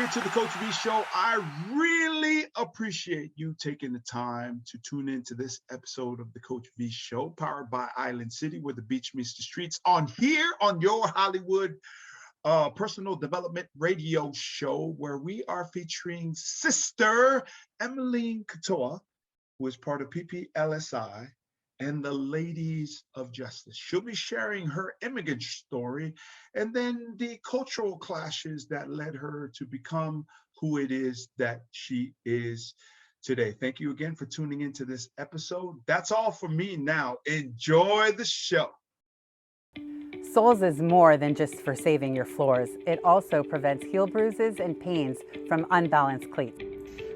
here to the Coach V Show. I really appreciate you taking the time to tune into this episode of the Coach V Show, powered by Island City, where the beach meets the streets, on here on your Hollywood personal development radio show, where we are featuring Sister Emeline Katoa, who is part of PPLSI and the Ladies of Justice. She'll be sharing her immigrant story and then the cultural clashes that led her to become who it is that she is today. Thank you again for tuning into this episode. That's all for me now. Enjoy the show. Soles is more than just for saving your floors. It also prevents heel bruises and pains from unbalanced cleats.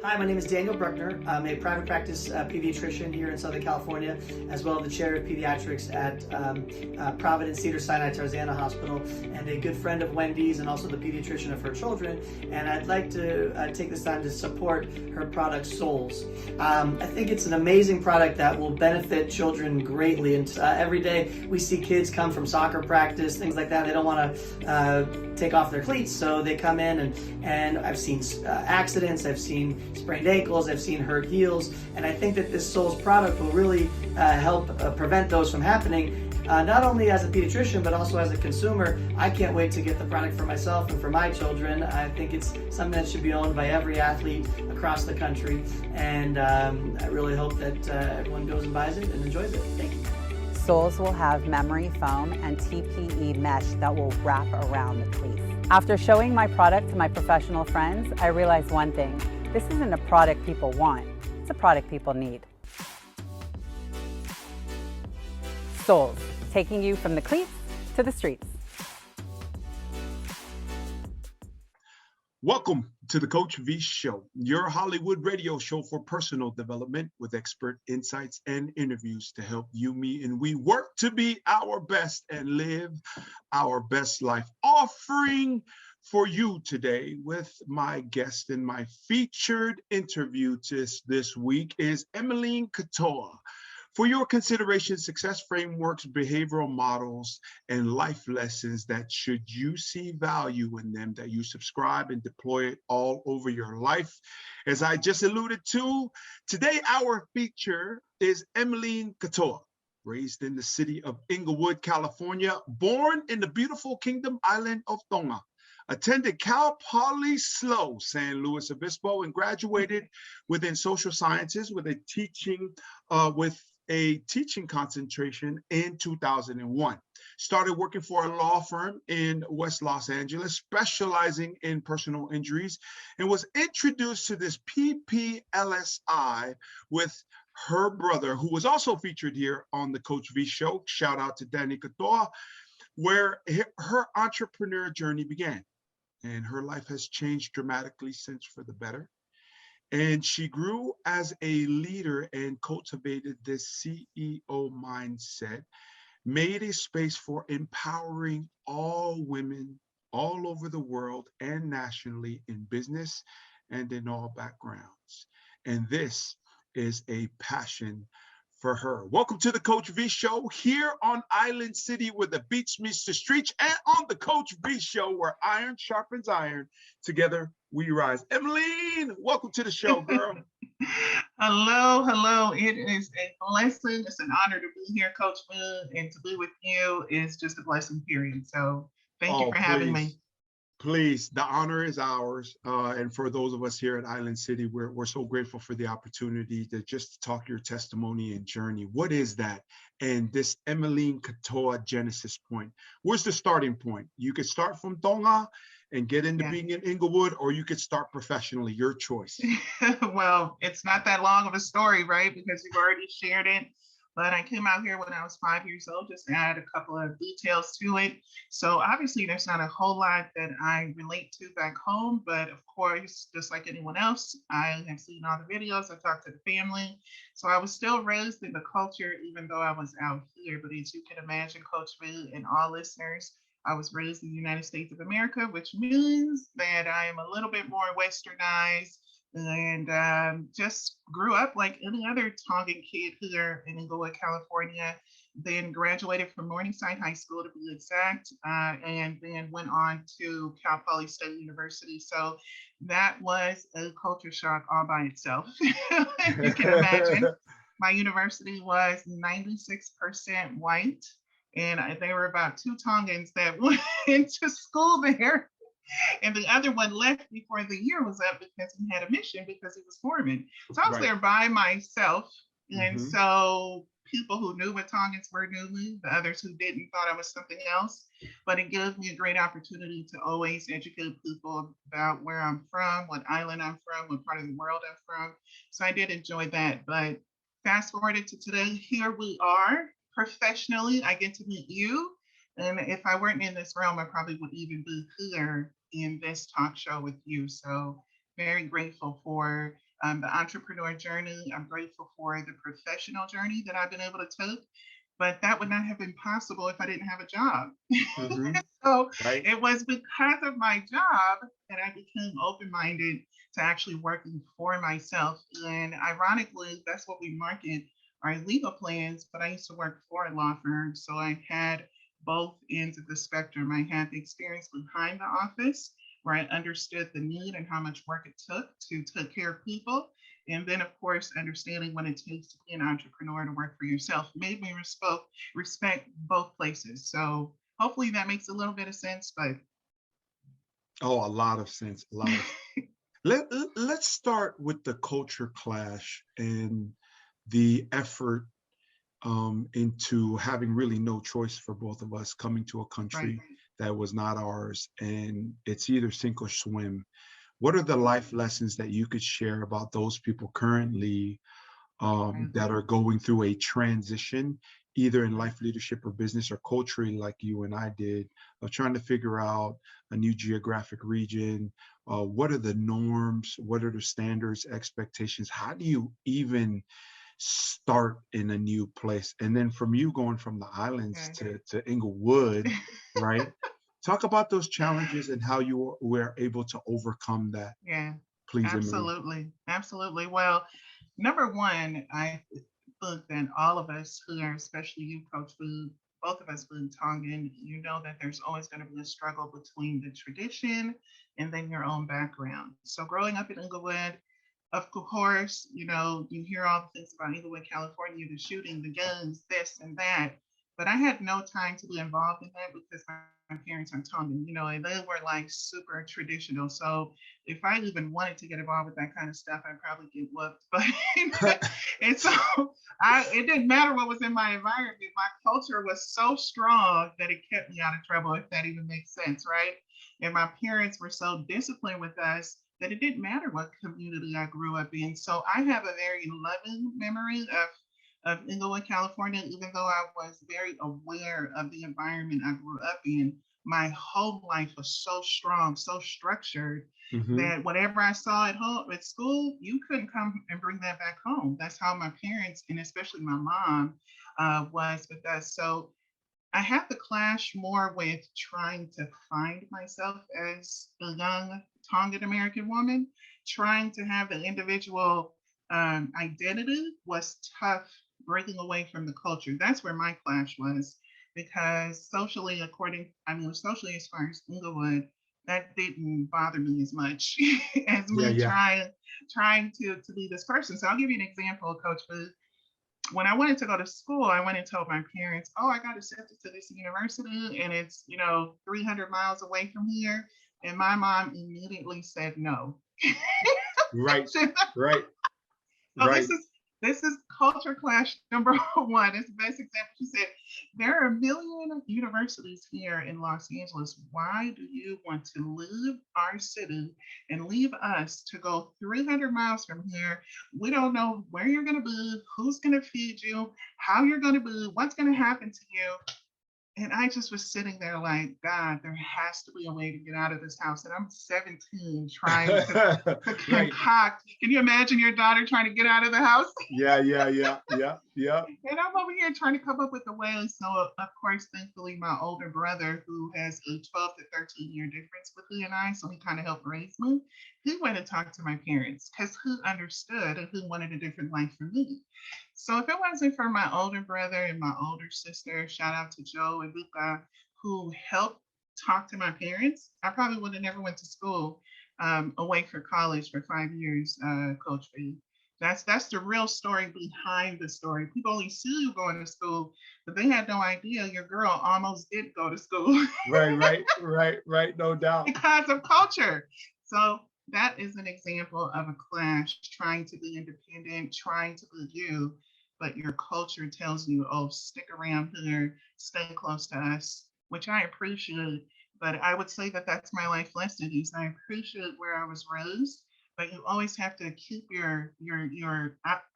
Hi, my name is Daniel Bruckner. I'm a private practice pediatrician here in Southern California, as well as the chair of pediatrics at Providence Cedars-Sinai Tarzana Hospital, and a good friend of Wendy's and also the pediatrician of her children. And I'd like to take this time to support her product, Soles. I think it's an amazing product that will benefit children greatly. And every day we see kids come from soccer practice, things like that. They don't want to take off their cleats, so they come in and I've seen accidents, I've seen sprained ankles, I've seen hurt heels, and I think that this Soles product will really help prevent those from happening, not only as a pediatrician, but also as a consumer. I can't wait to get the product for myself and for my children. I think it's something that should be owned by every athlete across the country, and I really hope that everyone goes and buys it and enjoys it. Thank you. Soles will have memory foam and TPE mesh that will wrap around the cleats. After showing my product to my professional friends, I realized one thing. This isn't a product people want, it's a product people need. Soles, taking you from the cleats to the streets. Welcome to the Coach V Show, your Hollywood radio show for personal development with expert insights and interviews to help you, me, and we work to be our best and live our best life. Offering for you today with my guest and my featured interview this week is Emeline Katoa. For your consideration, success frameworks, behavioral models, and life lessons that, should you see value in them, that you subscribe and deploy it all over your life. As I just alluded to, today our feature is Emeline Katoa, raised in the city of Inglewood, California, born in the beautiful Kingdom Island of Tonga. Attended Cal Poly SLO, San Luis Obispo, and graduated within social sciences with a teaching concentration in 2001. Started working for a law firm in West Los Angeles, specializing in personal injuries, and was introduced to this PPLSI with her brother, who was also featured here on the Coach V Show. Shout out to Danny Katoa, where her entrepreneur journey began. And her life has changed dramatically since, for the better. And she grew as a leader and cultivated this CEO mindset, made a space for empowering all women all over the world and nationally in business and in all backgrounds. And this is a passion for her. Welcome to the Coach V Show here on Island City, where the beach meets the streets, and on the Coach V Show, where iron sharpens iron. Together we rise. Emeline, welcome to the show, girl. Hello. It is a blessing. It's an honor to be here, Coach V, and to be with you is just a blessing, period. So thank you for having me. Please, the honor is ours. And for those of us here at Island City, we're so grateful for the opportunity to just talk your testimony and journey. What is that? And this Emeline Katoa genesis point. Where's the starting point? You could start from Tonga and get into being in Inglewood, or you could start professionally, your choice. Well, it's not that long of a story, right? Because you've already shared it. But I came out here when I was 5 years old, just to add a couple of details to it. So obviously there's not a whole lot that I relate to back home, but of course, just like anyone else, I have seen all the videos, I talked to the family. So I was still raised in the culture, even though I was out here. But as you can imagine, Coach V and all listeners, I was raised in the United States of America, which means that I am a little bit more westernized, and just grew up like any other Tongan kid here in Inglewood, California. then graduated from Morningside High School to be exact, and then went on to Cal Poly State University. So that was a culture shock all by itself. You can imagine. My university was 96% white, and there were about 2 Tongans that went into school there. And the other one left before the year was up because he had a mission because he was foreman. So I was there by myself. And so people who knew what Tongans were knew me. The others who didn't thought I was something else. But it gives me a great opportunity to always educate people about where I'm from, what island I'm from, what part of the world I'm from. So I did enjoy that. But fast forwarded to today, here we are professionally. I get to meet you. And if I weren't in this realm, I probably would even be here in this talk show with you. So very grateful for the entrepreneur journey. I'm grateful for the professional journey that I've been able to take, but that would not have been possible if I didn't have a job. So it was because of my job that I became open-minded to actually working for myself. And ironically, that's what we market our legal plans, but I used to work for a law firm. So I had both ends of the spectrum. I had the experience behind the office where I understood the need and how much work it took to take care of people. And then, of course, understanding what it takes to be an entrepreneur, to work for yourself, made me respect both places. So hopefully that makes a little bit of sense, but. Oh, a lot of sense, a lot of Let's start with the culture clash and the effort into having really no choice for both of us, coming to a country that was not ours, and it's either sink or swim. What are the life lessons that you could share about those people currently that are going through a transition, either in life, leadership, or business, or culturally, like you and I did, of trying to figure out a new geographic region? What are the norms? What are the standards, expectations? How do you even start in a new place? And then from you going from the islands to Inglewood, right? Talk about those challenges and how you were able to overcome that. Yeah, please. Absolutely. Absolutely. Well, number one, I think that all of us here, especially you, Coach Boo, both of us being Tongan, you know that there's always going to be a struggle between the tradition and then your own background. So growing up in Inglewood, of course, you know, you hear all the things about Inglewood, California, the shooting, the guns, this and that. But I had no time to be involved in that because my parents are Tongan, you know, and they were like super traditional. So if I even wanted to get involved with that kind of stuff, I'd probably get whooped. But and so it didn't matter what was in my environment. My culture was so strong that it kept me out of trouble, if that even makes sense, right? And my parents were so disciplined with us that it didn't matter what community I grew up in. So I have a very loving memory of Inglewood, California, even though I was very aware of the environment I grew up in. My home life was so strong, so structured that whatever I saw at home, at school, you couldn't come and bring that back home. That's how my parents, and especially my mom, was with us. So I have to clash more with trying to find myself as a young Tongan American woman. Trying to have the individual identity was tough, breaking away from the culture. That's where my clash was, because socially, socially as far as Inglewood, that didn't bother me as much as me trying to be this person. So I'll give you an example, Coach Booth. When I wanted to go to school, I went and told my parents, oh, I got accepted to this university and it's, 300 miles away from here. And my mom immediately said no. Right. So this is culture clash number one. It's the best example. She said, there are 1 million universities here in Los Angeles. Why do you want to leave our city and leave us to go 300 miles from here? We don't know where you're going to be, who's going to feed you, how you're going to be, what's going to happen to you. And I just was sitting there like, God, there has to be a way to get out of this house. And I'm 17 trying to concoct. Can you imagine your daughter trying to get out of the house? Yeah. And I'm over here trying to come up with a way. So, of course, thankfully, my older brother, who has a 12 to 13 year difference with he and I, so he kind of helped raise me. who went and talked to my parents because who understood and who wanted a different life for me. So if it wasn't for my older brother and my older sister, shout out to Joe and Luca, who helped talk to my parents, I probably would have never went to school away for college for 5 years, Coach B. That's the real story behind the story. People only see you going to school, but they had no idea your girl almost did go to school. Right. No doubt. Because of culture. So that is an example of a clash, trying to be independent, trying to be you, but your culture tells you, oh, stick around here, stay close to us, which I appreciate. But I would say that that's my life lesson is I appreciate where I was raised, but you always have to keep your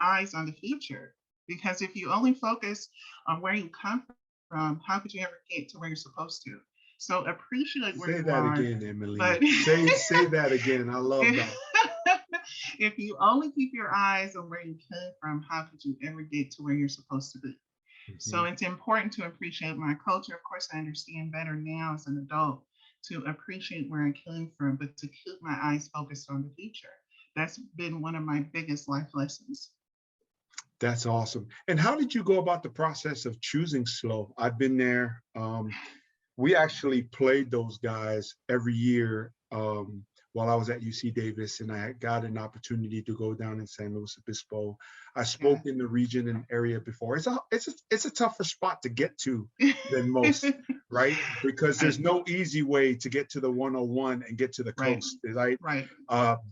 eyes on the future. Because if you only focus on where you come from, how could you ever get to where you're supposed to? So appreciate where Say you that are. again, Emily. But Say that again. I love that. if you only keep your eyes on where you came from, how could you ever get to where you're supposed to be? So it's important to appreciate my culture. Of course, I understand better now as an adult to appreciate where I came from, but to keep my eyes focused on the future. That's been one of my biggest life lessons. That's awesome. And how did you go about the process of choosing SLO? I've been there. We actually played those guys every year while I was at UC Davis, and I got an opportunity to go down in San Luis Obispo. I spoke in the region and area before. It's a tougher spot to get to than most, right? Because there's no easy way to get to the 101 and get to the coast, right?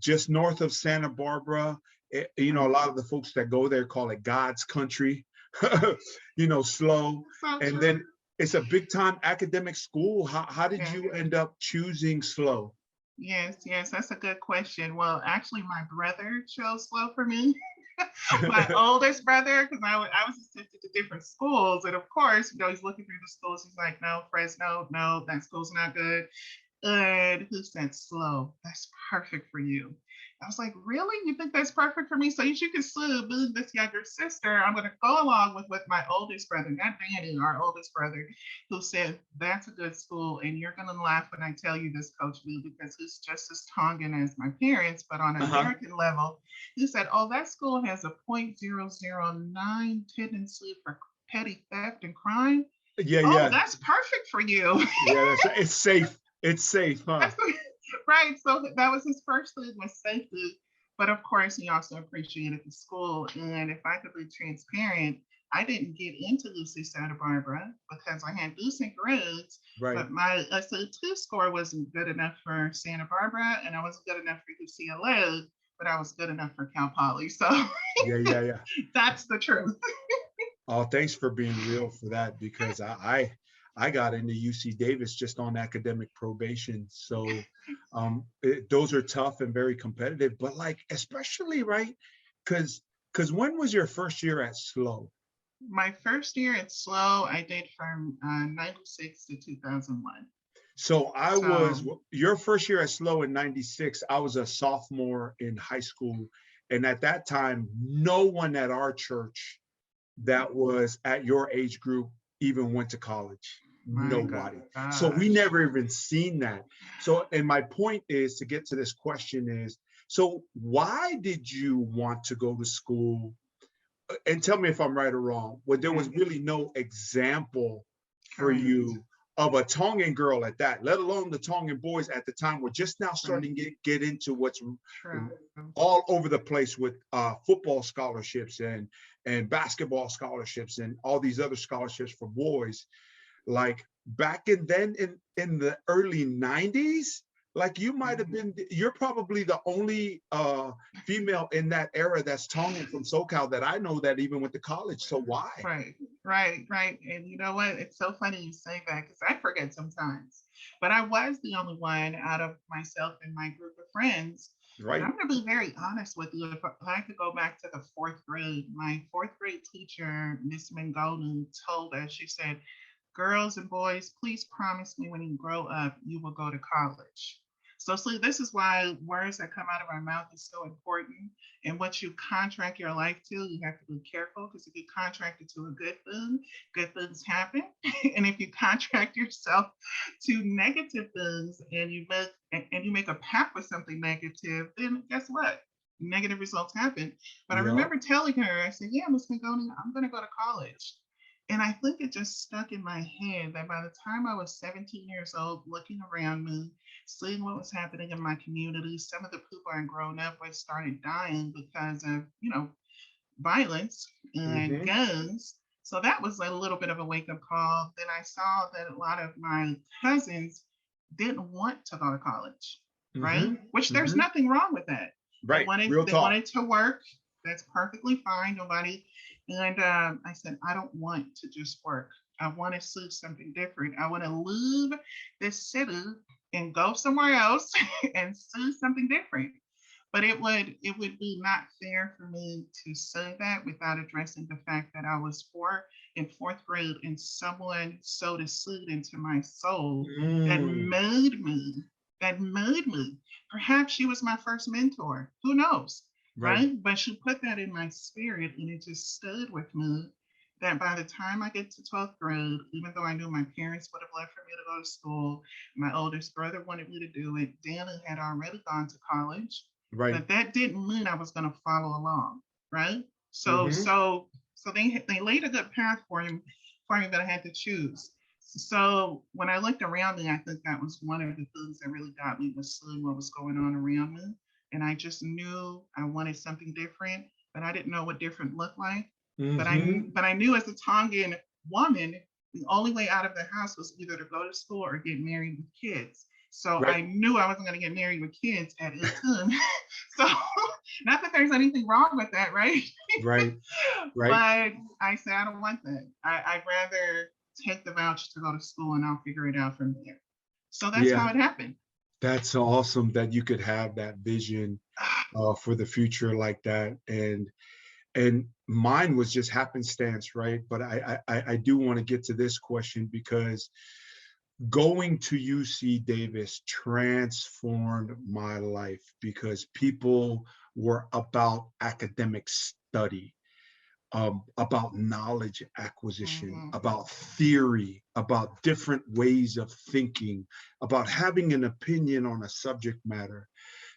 Just north of Santa Barbara, a lot of the folks that go there call it God's country, SLO. And then it's a big time academic school. How did you end up choosing SLO? Yes, that's a good question. Well, actually, my brother chose SLO for me. My oldest brother, because I was accepted to different schools. And of course, he's looking through the schools. He's like, no, Fresno, no, that school's not good. And who said SLO? That's perfect for you. I was like, really? You think that's perfect for me? So you can still be this younger sister. I'm going to go along with my oldest brother, not Danny, our oldest brother, who said, that's a good school. And you're going to laugh when I tell you this, Coach B, because he's just as Tongan as my parents, but on an American level, he said, oh, that school has a 0.009 tendency for petty theft and crime. Oh, that's perfect for you. It's safe. It's safe, huh? Right. So that was his first thing, was safety. But of course, he also appreciated the school. And if I could be transparent, I didn't get into UC Santa Barbara because I had decent grades, but my SAT score wasn't good enough for Santa Barbara, and I wasn't good enough for UCLA, but I was good enough for Cal Poly. So that's the truth. Oh, thanks for being real for that, because I got into UC Davis just on academic probation. So those are tough and very competitive, but especially, right? Because when was your first year at SLO? My first year at SLO, I did from 96 to 2001. So your first year at SLO in 96, I was a sophomore in high school. And at that time, no one at our church that was at your age group even went to college. Nobody. So we never even seen that. So, and my point is to get to this question is, so why did you want to go to school? And tell me if I'm right or wrong, when there was really no example for you of a Tongan girl at that, let alone the Tongan boys at the time were just now starting to get into what's all over the place with football scholarships and basketball scholarships and all these other scholarships for boys. Like back in the early 90s, you might have been, you're probably the only female in that era that's Tongan from SoCal that I know that even went to college. So why? Right. And you know what? It's so funny you say that, because I forget sometimes. But I was the only one out of myself and my group of friends. Right. I'm going to be very honest with you. If I could go back to the fourth grade, my fourth grade teacher, Miss Mangoni, told us, she said, girls and boys, please promise me when you grow up, you will go to college. So see, this is why words that come out of our mouth is so important. And what you contract your life to, you have to be careful, because if you contract it to a good things happen. And if you contract yourself to negative things and you make a pact with something negative, then guess what? Negative results happen. But I Yeah. remember telling her, I said, yeah, Miss McGoney, I'm gonna go to college. And I think it just stuck in my head that by the time I was 17 years old, looking around me, seeing what was happening in my community, some of the people I'd grown up with started dying because of, violence and Hmm. guns. So that was a little bit of a wake up call. Then I saw that a lot of my cousins didn't want to go to college, right? Hmm. Which there's Hmm. nothing wrong with that. They Right. wanted Real they talk. wanted to work. That's perfectly fine. Nobody. And I said, I don't want to just work. I want to see something different. I want to leave this city and go somewhere else and see something different. But it would be not fair for me to say that without addressing the fact that I was in fourth grade and someone sowed a seed into my soul that Mm. made me. Perhaps she was my first mentor. Who knows? Right. Right? But she put that in my spirit and it just stayed with me that by the time I get to 12th grade, even though I knew my parents would have left for me to go to school, my oldest brother wanted me to do it, Danny had already gone to college, Right. that didn't mean I was going to follow along, right? So Hmm. so so they laid a good path for me, but I had to choose. So when I looked around me, I think that was one of the things that really got me, was seeing what was going on around me, and I just knew I wanted something different, but I didn't know what different looked like. Hmm. But I knew as a Tongan woman, the only way out of the house was either to go to school or get married with kids. So Right. I knew I wasn't going to get married with kids at 18. So not that there's anything wrong with that, right? Right. Right. But I said, I don't want that. I'd rather take the voucher to go to school and I'll figure it out from there. So that's how Yeah. it happened. That's awesome that you could have that vision for the future like that. And mine was just happenstance, right? But I do want to get to this question because going to UC Davis transformed my life because people were about academic study, about knowledge acquisition, Mhm. about theory, about different ways of thinking, about having an opinion on a subject matter.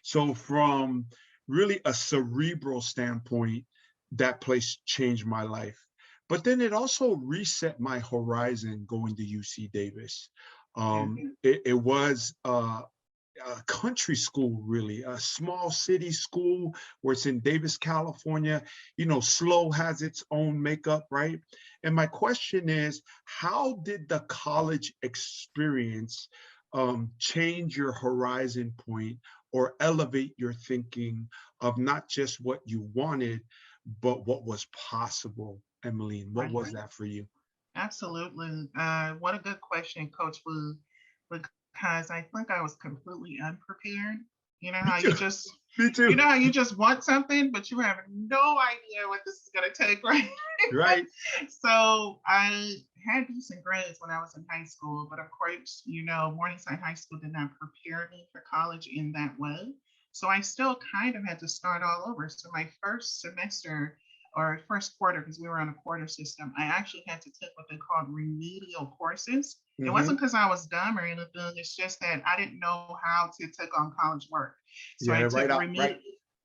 So, from really a cerebral standpoint, that place changed my life. But then it also reset my horizon going to UC Davis. Yeah. It was a country school, really, a small city school where it's in Davis, California. SLO has its own makeup, right? And my question is, how did the college experience change your horizon point or elevate your thinking of not just what you wanted, but what was possible? Emeline, what Right. was that for you? Absolutely. What a good question, Coach Wu, because I think I was completely unprepared. You know Me how too. you just, Me you too. know how you just want something, but you have no idea what this is going to take, right? Right. So I had decent grades when I was in high school, but of course, Morningside High School did not prepare me for college in that way. So I still kind of had to start all over. So my first semester or first quarter, because we were on a quarter system, I actually had to take what they called remedial courses. It wasn't Hmm. because I was dumb or anything. It's just that I didn't know how to take on college work. So I Yeah, took right out,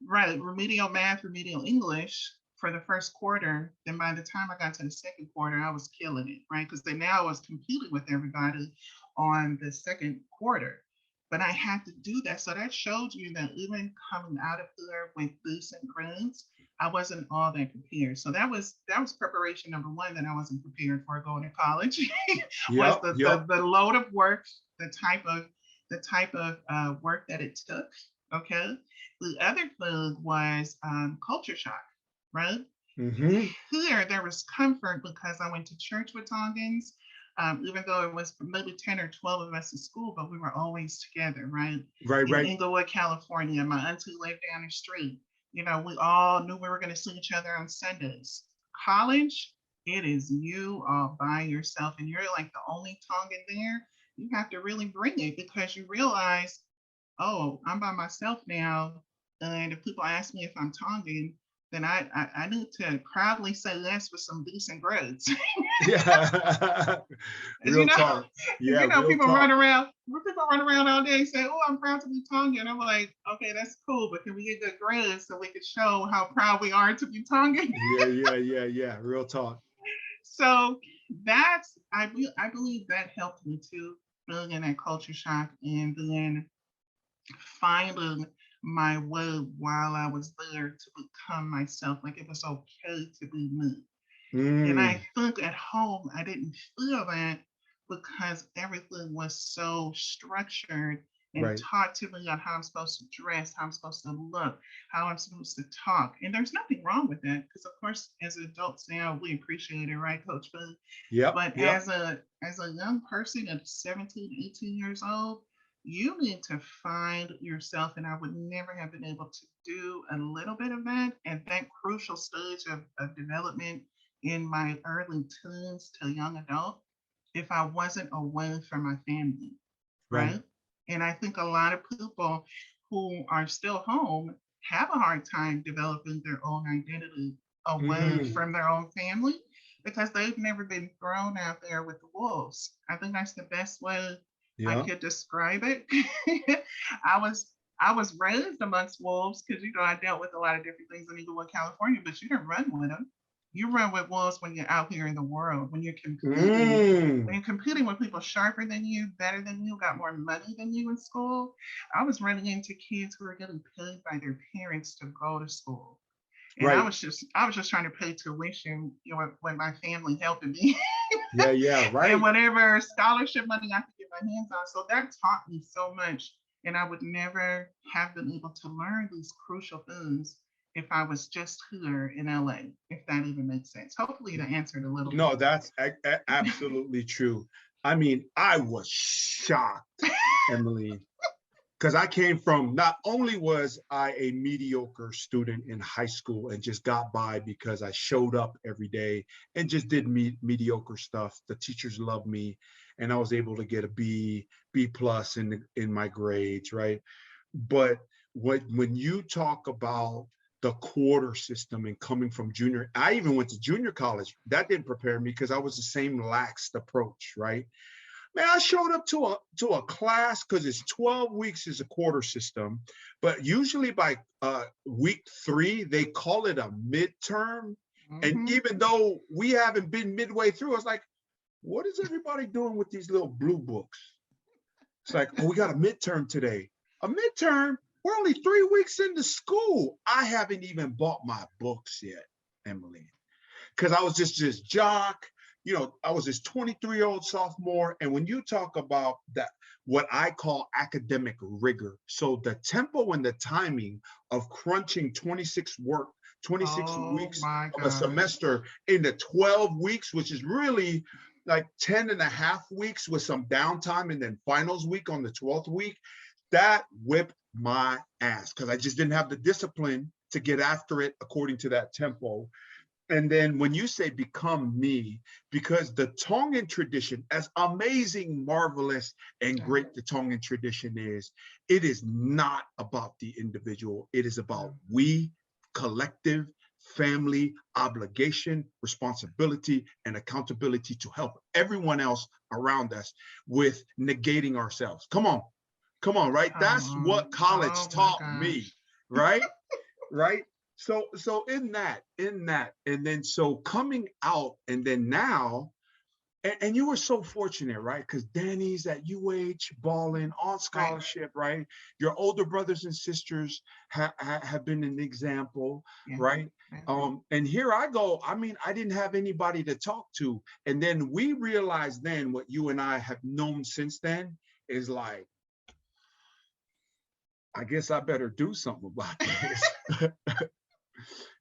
right. remedial math, remedial English for the first quarter. Then by the time I got to the second quarter, I was killing it, right? Because then now I was competing with everybody on the second quarter. But I had to do that. So that showed you that even coming out of there with decent grades, I wasn't all that prepared. So that was preparation number one that I wasn't prepared for going to college. Was Yep, the, yep. the the load of work, the type of work that it took. Okay. The other thing was culture shock, right? Hmm. Here, there was comfort because I went to church with Tongans, even though it was maybe 10 or 12 of us in school, but we were always together, right? Right, In right. Inglewood, California, my auntie lived down the street. We all knew we were going to see each other on Sundays. College, it is you all by yourself, and you're like the only Tongan there. You have to really bring it because you realize oh, I'm by myself now, and if people ask me if I'm Tongan, then I need to proudly say yes with some decent grades. Yeah. As you Real know, talk. Yeah, real people run talk. around, all day and say, "Oh, I'm proud to be Tongan." I'm like, okay, that's cool, but can we get good grades so we can show how proud we are to be Tongan? Yeah. Real talk. So that's I believe that helped me too, feeling in that culture shock and then finding my way while I was there to become myself. Like it was okay to be me. And Mm, I think at home, I didn't feel that because everything was so structured and right. taught to me on how I'm supposed to dress, how I'm supposed to look, how I'm supposed to talk. And there's nothing wrong with that because, of course, as adults now, we appreciate it, right, Coach Boo? Yep. But Yep. as a young person at 17, 18 years old, you need to find yourself. And I would never have been able to do a little bit of that at that crucial stage of development in my early teens to young adult if I wasn't away from my family, Right. right? And I think a lot of people who are still home have a hard time developing their own identity away Mm, from their own family because they've never been thrown out there with the wolves. I think that's the best way I yeah. could describe it. I was I was raised amongst wolves because I dealt with a lot of different things in Inglewood, California, but you didn't run with them. You run with wolves when you're out here in the world, when Mm, you're competing with people sharper than you, better than you, got more money than you in school. I was running into kids who were getting paid by their parents to go to school. And right. I was just trying to pay tuition, when my family helping me. Yeah. And Right. whatever scholarship money I could get my hands on. So that taught me so much. And I would never have been able to learn these crucial things if I was just here in LA, if that even makes sense. Hopefully that answered a little No, bit. that's absolutely true. I mean, I was shocked, Emily, because I came from, not only was I a mediocre student in high school and just got by because I showed up every day and just did mediocre stuff. The teachers loved me, and I was able to get a B plus in my grades, right? But when you talk about the quarter system and coming from junior, I even went to junior college. That didn't prepare me because I was the same laxed approach, right? Man, I showed up to a class because it's 12 weeks is a quarter system, but usually by week 3 they call it a midterm. And Mm-hmm. even though we haven't been midway through, I was like, what is everybody doing with these little blue books? It's like, oh, we got a midterm today. A midterm? We're only 3 weeks into school. I haven't even bought my books yet, Emily, because I was just this jock. I was this 23-year-old sophomore. And when you talk about that, what I call academic rigor, so the tempo and the timing of crunching 26 Oh weeks my of a gosh. semester into 12 weeks, which is really like 10 and a half weeks with some downtime and then finals week on the 12th week, that whipped my ass because I just didn't have the discipline to get after it according to that tempo. And then when you say become me, because the Tongan tradition, as amazing, marvelous, and Yeah. great the Tongan tradition is, it is not about the individual. It is Yeah. about we, collective, family, obligation, responsibility, and accountability to help everyone else around us with negating ourselves. Come on, right? That's what college Oh my taught me, gosh. right? Right? So in that, and then so coming out, and then now, and you were so fortunate, right? Because Danny's at UH balling on Right. scholarship, right? Your older brothers and sisters have been an example, Yeah. right? Yeah. And here I go. I mean, I didn't have anybody to talk to, and then we realized then what you and I have known since then is like, I guess I better do something about this.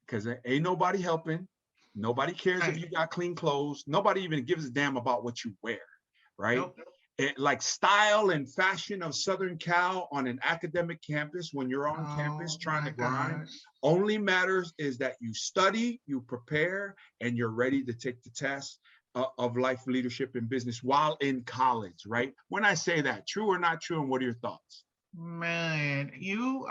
Because ain't nobody helping. Nobody cares if Right. you got clean clothes. Nobody even gives a damn about what you wear, right? Nope. Like style and fashion of Southern Cal on an academic campus when you're on campus Oh trying to my grind, gosh. only matters is that you study, you prepare, and you're ready to take the test of life, leadership, and business while in college, right? When I say that, true or not true, and what are your thoughts? Man, you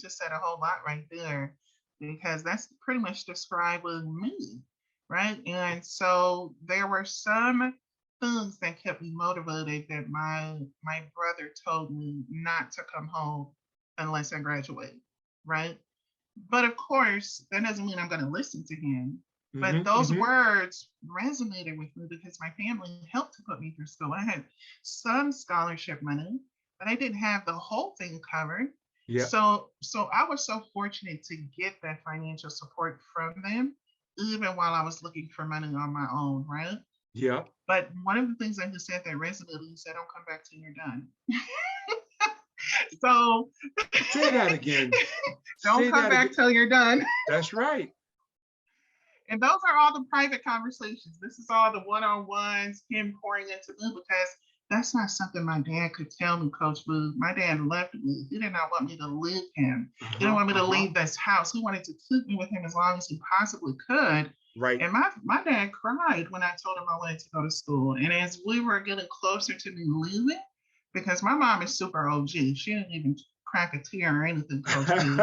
just said a whole lot right there, because that's pretty much describing me, right? And so there were some things that kept me motivated, that my brother told me not to come home unless I graduate, right? But of course, that doesn't mean I'm going to listen to him. But Hmm. those Hmm. words resonated with me because my family helped to put me through school. I had some scholarship money, but I didn't have the whole thing covered. Yeah. So I was so fortunate to get that financial support from them, even while I was looking for money on my own, right? Yeah. But one of the things that he said that resonated, he said, "Don't come back till you're done." So Say that again. don't Say come that back again. till you're done. That's right. And those are all the private conversations. This is all the one-on-ones, him pouring into me, because that's not something my dad could tell me, Coach Boo. My dad loved me. He did not want me to leave him. He didn't Uh-huh. want me to Uh-huh. leave this house. He wanted to keep me with him as long as he possibly could. Right. And my dad cried when I told him I wanted to go to school. And as we were getting closer to me leaving, because my mom is super OG, she didn't even crack a tear or anything, Coach Boo.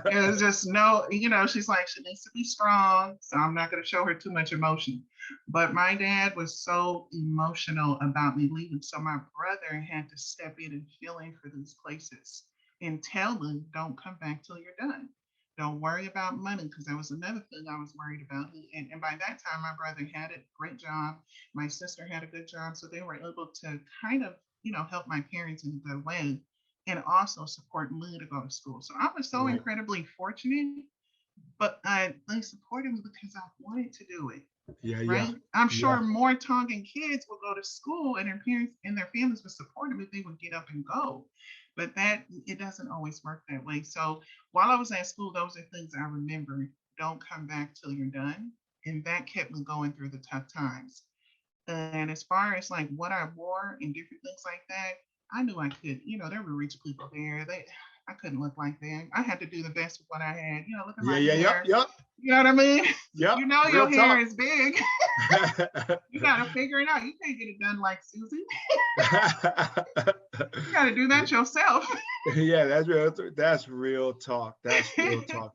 It was just no, she's like, she needs to be strong. So I'm not going to show her too much emotion. But my dad was so emotional about me leaving. So my brother had to step in and fill in for these places and tell me, don't come back till you're done. Don't worry about money, because that was another thing I was worried about. And by that time, my brother had a great job. My sister had a good job. So they were able to kind of, help my parents in a good way, and also support me to go to school. So I was so Right. incredibly fortunate, but they supported me because I wanted to do it, Yeah. Yeah. right? I'm Yeah. sure more Tongan kids will go to school and their parents and their families would support them if they would get up and go. But that it doesn't always work that way. So while I was at school, those are things I remember. Don't come back till you're done. And that kept me going through the tough times. And as far as like what I wore and different things like that, I knew I could, there were rich people there. I couldn't look like that. I had to do the best with what I had. Look at Yeah. my Yeah. Yep. hair. Yep. You know what I mean? Yep. Your Real hair talk. is big. You got to figure it out. You can't get it done like Susie. You got to do that yourself. Yeah, that's real. That's real talk. That's real talk.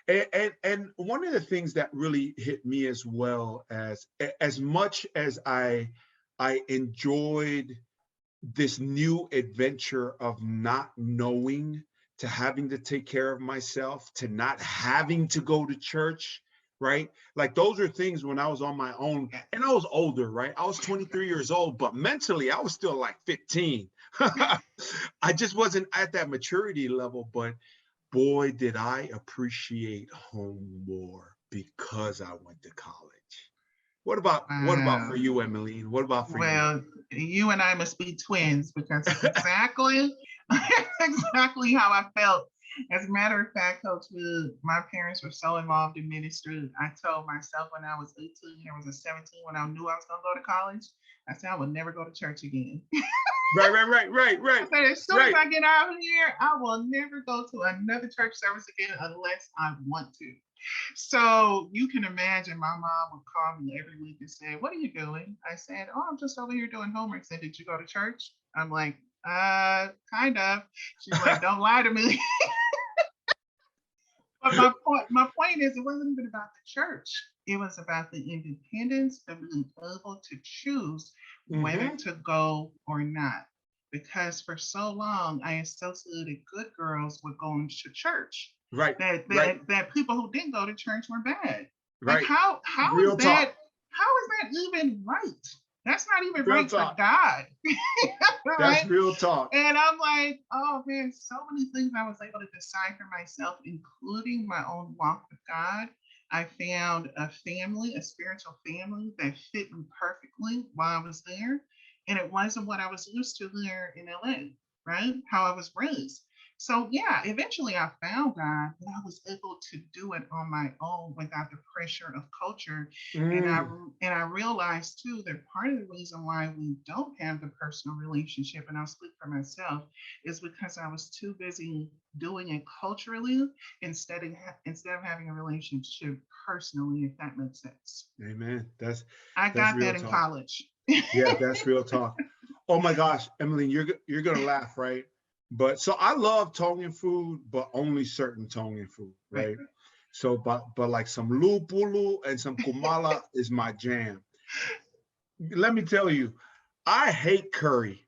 And one of the things that really hit me as well, as much as I enjoyed this new adventure of not knowing, to having to take care of myself, to not having to go to church, right? Like those are things when I was on my own, and I was older, right? I was 23 years old, but mentally I was still like 15. I just wasn't at that maturity level, but boy, did I appreciate home more because I went to college. What about for Wow. you, Emeline? What about for you? Well, you and I must be twins, because it's exactly exactly how I felt. As a matter of fact, Coach Wood, my parents were so involved in ministry. I told myself when I was 18, I was a 17, when I knew I was going to go to college, I said I would never go to church again. Right, right, right, right, I right, said, as soon as right. I get out of here, I will never go to another church service again unless I want to. So you can imagine my mom would call me every week and say, "What are you doing?" I said, "Oh, I'm just over here doing homework." Said, "Did you go to church?" I'm like, kind of. She's like, "Don't lie to me." But my point is, it wasn't even about the church. It was about the independence of being able to choose whether Hmm. to go or not. Because for so long, I associated good girls with going to church. Right, That right, that that people who didn't go to church were bad. Like right. how is Real that talk. how is that even right? That's not even Real right for talk. God, That's right? real talk. And I'm like, oh man, so many things I was able to decide for myself, including my own walk with God. I found a family, a spiritual family that fit me perfectly while I was there. And it wasn't what I was used to here in LA, right? How I was raised. So yeah, eventually I found God, but I was able to do it on my own without the pressure of culture. And I Mm, and I realized too that part of the reason why we don't have the personal relationship, and I'll speak for myself, is because I was too busy doing it culturally instead of having a relationship personally, if that makes sense. amen. I That's got real that in talk. college. Yeah, that's real talk. Oh my gosh, Emily, you're gonna laugh, right? But so I love Tongan food, but only certain Tongan food, right? So, but like some lupulu and some kumala is my jam. Let me tell you, I hate curry.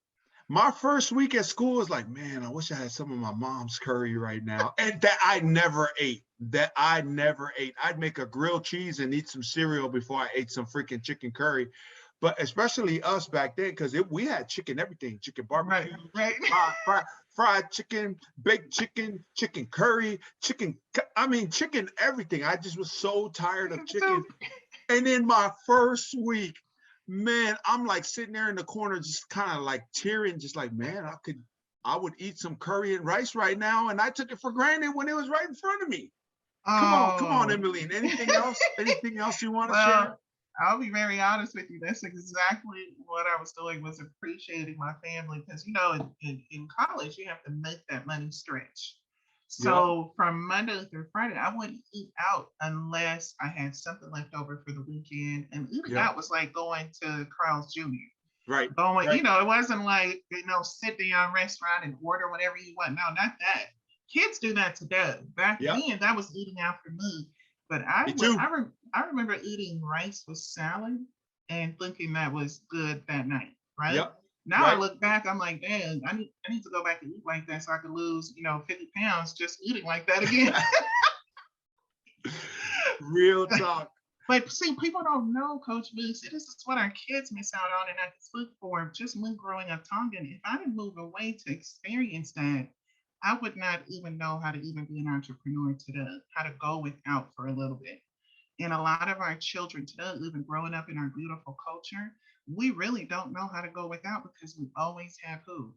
My first week at school was like, man, I wish I had some of my mom's curry right now. And that I never ate. That I never ate. I'd make a grilled cheese and eat some cereal before I ate some freaking chicken curry. But especially us back then, because we had chicken everything, chicken barbecue, Right. fried chicken, baked chicken, chicken curry, chicken everything. I just was so tired of chicken. And in my first week, man, I'm like sitting there in the corner, just kind of like tearing, just like, man, I would eat some curry and rice right now. And I took it for granted when it was right in front of me. Come on, Emeline. Anything else? Anything else you want to share? I'll be very honest with you. That's exactly what I was doing, was appreciating my family, because in college you have to make that money stretch. So from Monday through Friday, I wouldn't eat out unless I had something left over for the weekend. And eating out was like going to Carl's Jr. Right. It wasn't like, sit down restaurant and order whatever you want. No, not that. Kids do that today. Back then, that was eating out for me. But I remember eating rice with salad and thinking that was good that night, right? Yep. Now I look back, I'm like, damn, I need to go back and eat like that so I could lose, 50 pounds just eating like that again. Real talk. But see, people don't know, Coach V. This is what our kids miss out on, and I can speak for just me growing up Tongan. If I didn't move away to experience that, I would not even know how to even be an entrepreneur today, how to go without for a little bit. And a lot of our children today, even growing up in our beautiful culture, we really don't know how to go without, because we always have who?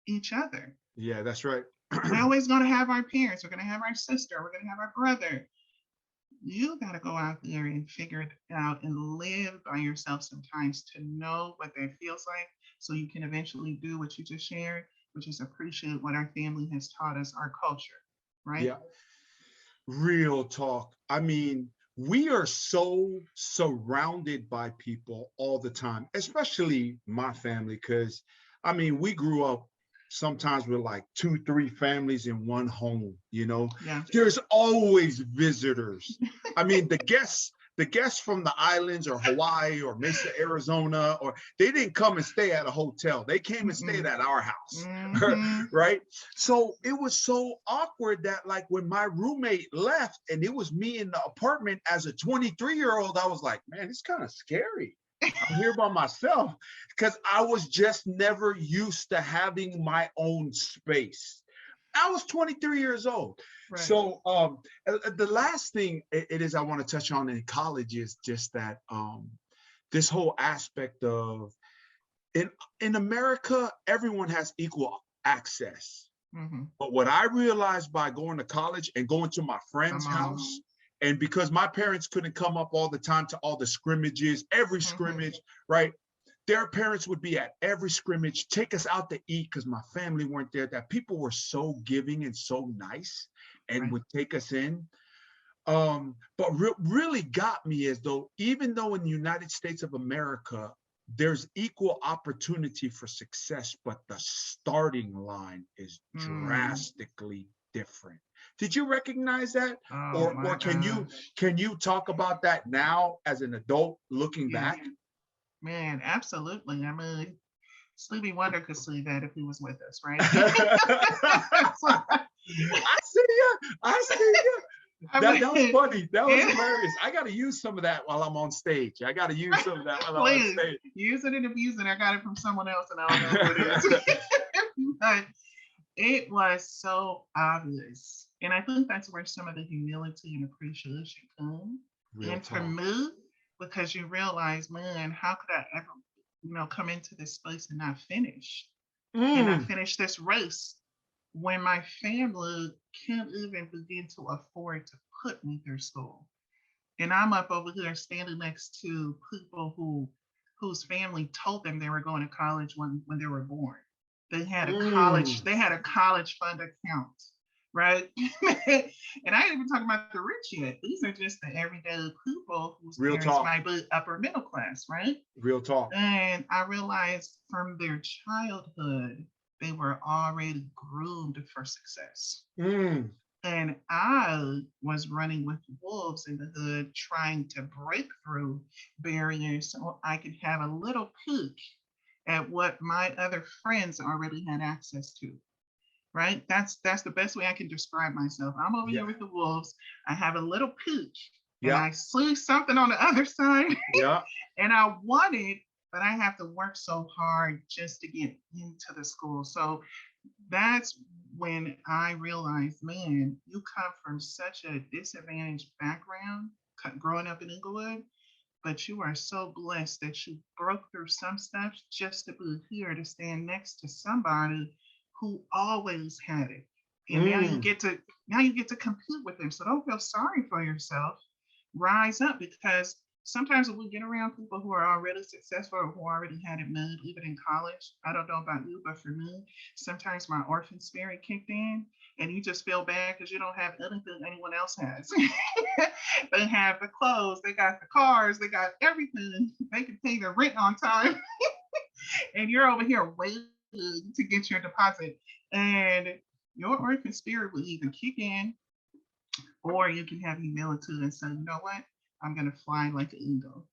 Each other. Yeah, that's right. We're always going to have our parents. We're going to have our sister. We're going to have our brother. You got to go out there and figure it out and live by yourself sometimes to know what that feels like, so you can eventually do what you just shared, which is appreciate what our family has taught us, our culture, right? Yeah. Real talk. I mean, we are so surrounded by people all the time, especially my family, because we grew up sometimes with like 2-3 families in one home, There's always visitors. The guests from the islands or Hawaii or Mesa, Arizona, or they didn't come and stay at a hotel. They came and stayed at our house, right? So it was so awkward that like when my roommate left and it was me in the apartment as a 23-year-old, I was like, man, it's kind of scary. I'm here by myself, because I was just never used to having my own space. I was 23 years old. Right. So the last thing it is I want to touch on in college is just that this whole aspect of in America, everyone has equal access. Mm-hmm. But what I realized by going to college and going to my friend's house, and because my parents couldn't come up all the time to all the scrimmages, every scrimmage, right? Their parents would be at every scrimmage, take us out to eat because my family weren't there, that people were so giving and so nice and would take us in. But really got me is though, even though in the United States of America, there's equal opportunity for success, but the starting line is drastically different. Did you recognize that? Or can you talk about that now as an adult looking back? Man, absolutely. Stevie Wonder could see that if he was with us, right? I see you. That was funny. That was hilarious. I got to use some of that while I'm on stage. I'm on stage. Use it and abuse it. I got it from someone else and I don't know who it is. But it was so obvious. And I think that's where some of the humility and appreciation come. For me, because you realize, man, how could I ever, come into this space and not finish? And not finish this race when my family can't even begin to afford to put me through school. And I'm up over here standing next to people whose family told them they were going to college when they were born. They had a college fund account, right? And I ain't even talking about the rich yet. These are just the everyday people whose parents might be upper middle class, right? Real talk. And I realized from their childhood, they were already groomed for success. Mm. And I was running with wolves in the hood, trying to break through barriers so I could have a little peek at what my other friends already had access to. Right? That's the best way I can describe myself. I'm over Yeah. here with the wolves. I have a little peek, and Yeah. I see something on the other side, Yeah. and I want it, but I have to work so hard just to get into the school. So that's when I realized, man, you come from such a disadvantaged background growing up in Inglewood, but you are so blessed that you broke through some stuff just to be here to stand next to somebody who always had it. And Mm. now you get to compete with them. So don't feel sorry for yourself. Rise up, because sometimes when we get around people who are already successful or who already had it made, even in college, I don't know about you, but for me, sometimes my orphan spirit kicked in, and you just feel bad because you don't have anything anyone else has. They have the clothes, they got the cars, they got everything. They can pay their rent on time, and you're over here waiting to get your deposit. And your orphan spirit will either kick in, or you can have humility and say, you know what? I'm going to fly like an eagle.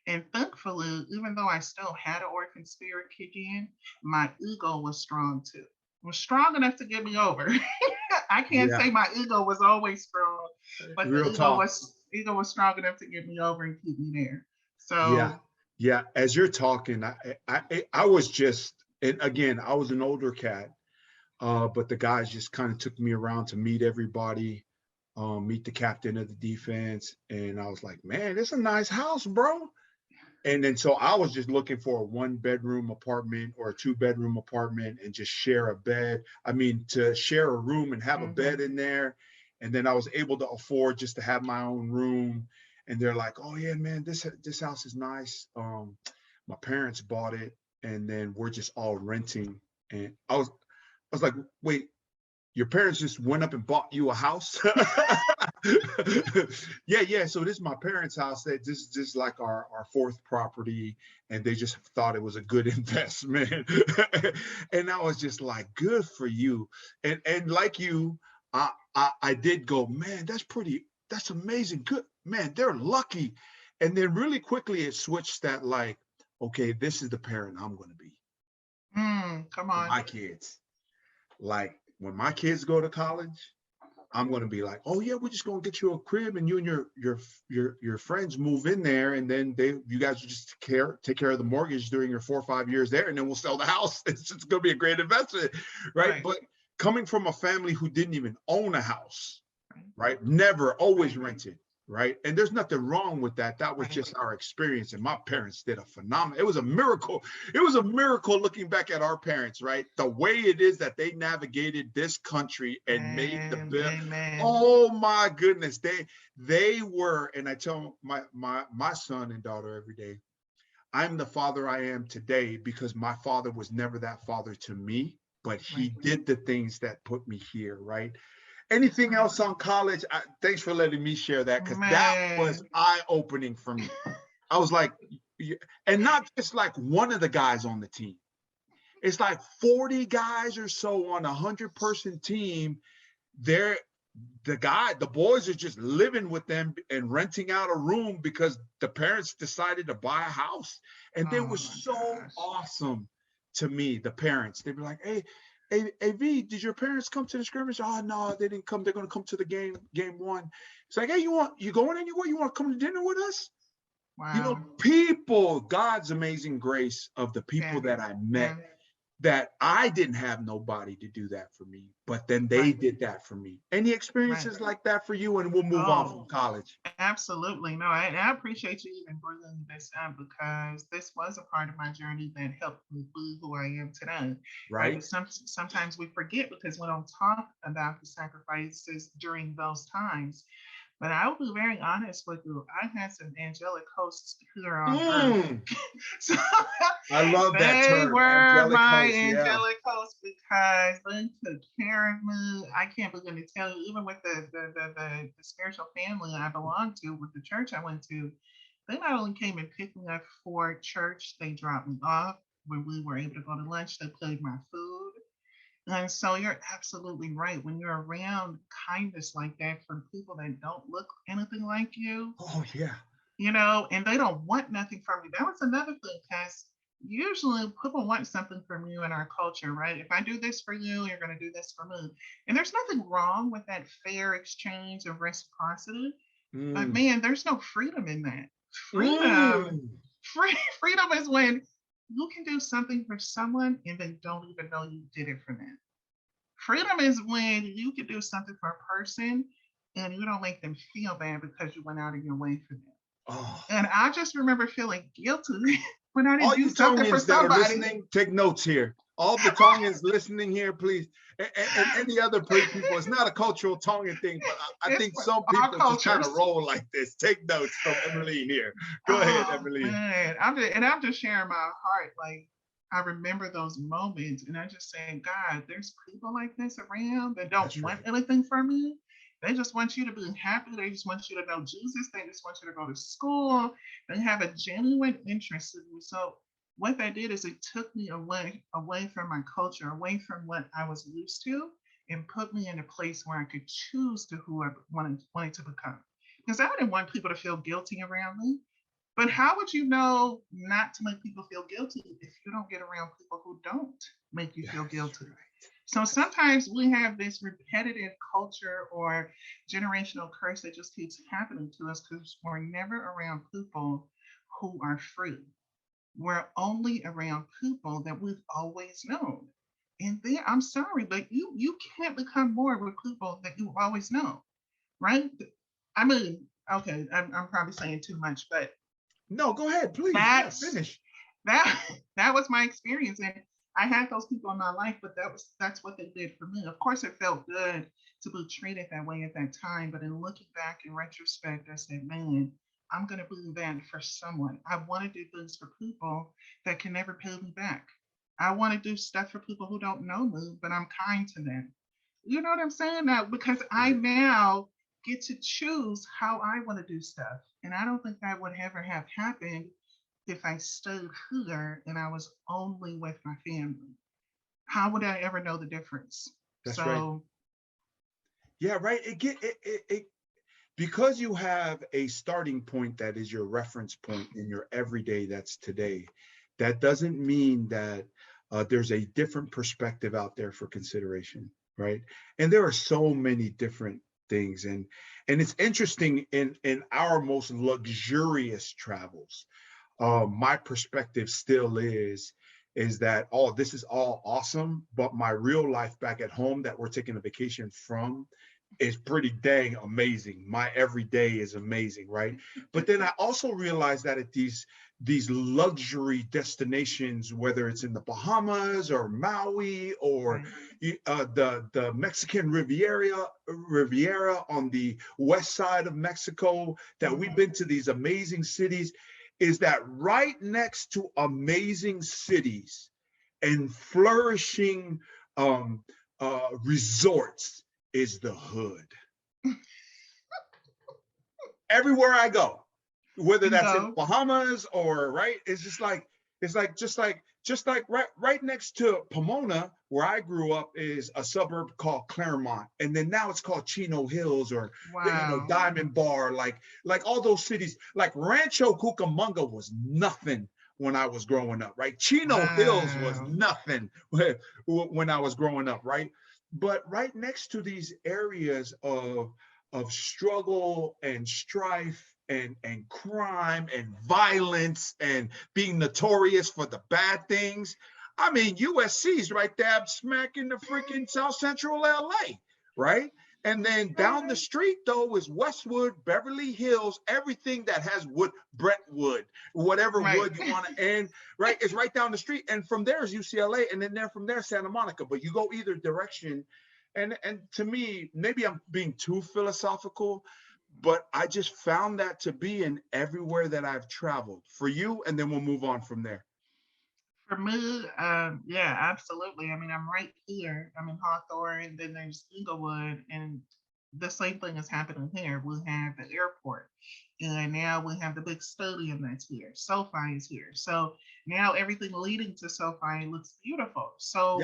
And thankfully, even though I still had an orphan spirit kick in, my ego was strong too. It was strong enough to get me over. I can't Yeah. say my ego was always strong, but the Real talk. ego was strong enough to get me over and keep me there. Yeah. So Yeah. As you're talking, I was just, and again, I was an older cat, but the guys just kind of took me around to meet everybody, meet the captain of the defense. And I was like, man, it's a nice house, bro. And then so I was just looking for a 1-bedroom apartment or a 2-bedroom apartment and just share a bed. I mean, to share a room and have a bed in there. And then I was able to afford just to have my own room. And they're like, oh yeah, man, this house is nice. My parents bought it, and then we're just all renting. And I was like, wait, your parents just went up and bought you a house? Yeah. So this is my parents' house. That this is just like our fourth property, and they just thought it was a good investment. And I was just like, good for you. And like you, I did go, man, that's amazing. Good man, they're lucky. And then really quickly it switched that, like, okay, this is the parent I'm gonna be come for on. my kids. Like when my kids go to college, I'm going to be like, oh yeah, we're just going to get you a crib, and you and your friends move in there, and then you guys will just take care of the mortgage during your 4 or 5 years there, and then we'll sell the house. It's just going to be a great investment, right? But coming from a family who didn't even own a house, right? Never, always rented, right? And there's nothing wrong with that. That was just our experience. And my parents did a phenomenal, it was a miracle. It was a miracle looking back at our parents, right? The way it is that they navigated this country and made the bill. Oh my goodness. They were, and I tell my son and daughter every day, I'm the father I am today because my father was never that father to me, but he did the things that put me here, right? Anything else on college? Thanks for letting me share that, because that was eye-opening for me. I was like, and not just like one of the guys on the team. It's like 40 guys or so on a 100-person team. The boys are just living with them and renting out a room because the parents decided to buy a house. And they were so awesome to me, the parents. They'd be like, hey, V, did your parents come to the scrimmage? Oh no, they didn't come. They're gonna come to the game one. It's like, hey, you going anywhere? You want to come to dinner with us? Wow. You know, people, God's amazing grace of the people that I met, that I didn't have nobody to do that for me, but then they did that for me. Any experiences like that for you? And we'll move on from college. Absolutely. No, I appreciate you even bringing this up, because this was a part of my journey that helped me be who I am today. Right. Sometimes we forget because we don't talk about the sacrifices during those times. But I will be very honest with you. I had some angelic hosts here on earth. So I love that term. They were my angelic hosts, because they took care of me. I can't begin to tell you, even with the spiritual family I belonged to, with the church I went to, they not only came and picked me up for church, they dropped me off when we were able to go to lunch. They played my food. And so you're absolutely right. When you're around kindness like that from people that don't look anything like Oh yeah. you know, and they don't want nothing from you. That was another thing, because usually people want something from you in our culture, right? If I do this for you, you're going to do this for me. And there's nothing wrong with that fair exchange of reciprocity. But Mm. man, there's no freedom in that. Freedom, Mm. freedom is when you can do something for someone and they don't even know you did it for them. Freedom is when you can do something for a person and you don't make them feel bad because you went out of your way for them. Oh. And I just remember feeling guilty when I didn't All do you something for Tongans that are somebody. listening, take notes here. All the Tongans listening here, please, and any other people. It's not a cultural Tongan thing, but I It's think for some all people just kind of cultures. roll like this. Take notes from Emeline here. Go ahead, Oh Emeline. man, I'm just sharing my heart. Like I remember those moments, and I just saying, God, there's people like this around that don't That's want right. anything from me. They just want you to be happy. They just want you to know Jesus. They just want you to go to school. They have a genuine interest in you. So what that did is it took me away from my culture, away from what I was used to, and put me in a place where I could choose to who I wanted to become. Because I didn't want people to feel guilty around me. But how would you know not to make people feel guilty if you don't get around people who don't make you feel That's guilty? right. So That's sometimes we have this repetitive culture or generational curse that just keeps happening to us because we're never around people who are free. We're only around people that we've always known. And then I'm sorry, but you can't become more with people that you've always known, right? I mean, okay, I'm probably saying too much, but no. Go ahead, please. Yeah, that's finish. that that was my experience. And I had those people in my life, but that's what they did for me. Of course it felt good to be treated that way at that time, but in looking back in retrospect, I said, man, I'm gonna be that for someone. I want to do things for people that can never pay me back. I want to do stuff for people who don't know me, but I'm kind to them. You know what I'm saying? Now, because I Right. now get to choose how I want to do stuff. And I don't think that would ever have happened if I stayed here and I was only with my family. How would I ever know the difference? That's right. So, Yeah, right. It because you have a starting point that is your reference point in your everyday that's today. That doesn't mean that there's a different perspective out there for consideration, right? And there are so many different things, and it's interesting in our most luxurious travels. My perspective still is that, oh, this is all awesome, but my real life back at home that we're taking a vacation from is pretty dang amazing. My everyday is amazing, right? But then I also realized that at these luxury destinations, whether it's in the Bahamas or Maui or right. the Mexican Riviera on the west side of Mexico, that we've Mhm. been to these amazing cities, is that right next to amazing cities and flourishing um, resorts is the hood. Everywhere I go, whether that's in the Bingo. Bahamas or right, it's like right next to Pomona, where I grew up, is a suburb called Claremont, and then now it's called Chino Hills or Wow. Diamond Bar, like all those cities. Like Rancho Cucamonga was nothing when I was growing up, right? Chino Hills was Wow. nothing when I was growing up, right? But right next to these areas of struggle and strife and crime and violence and being notorious for the bad things. I mean, USC's right there smack in the freaking South Central LA, right? And then down the Right. street, though, is Westwood, Beverly Hills, everything that has wood, Brentwood, whatever Right. wood you want to end, right? It's right down the street. And from there is UCLA, and then from there, Santa Monica. But you go either direction, and to me, maybe I'm being too philosophical, but I just found that to be in everywhere that I've traveled. For you, and then we'll move on from there. For me, yeah, absolutely. I mean, I'm right here. I'm in Hawthorne, then there's Inglewood, and the same thing is happening here. We have the airport, and now we have the big stadium that's here. SoFi is here. So now everything leading to SoFi looks beautiful. Yeah. So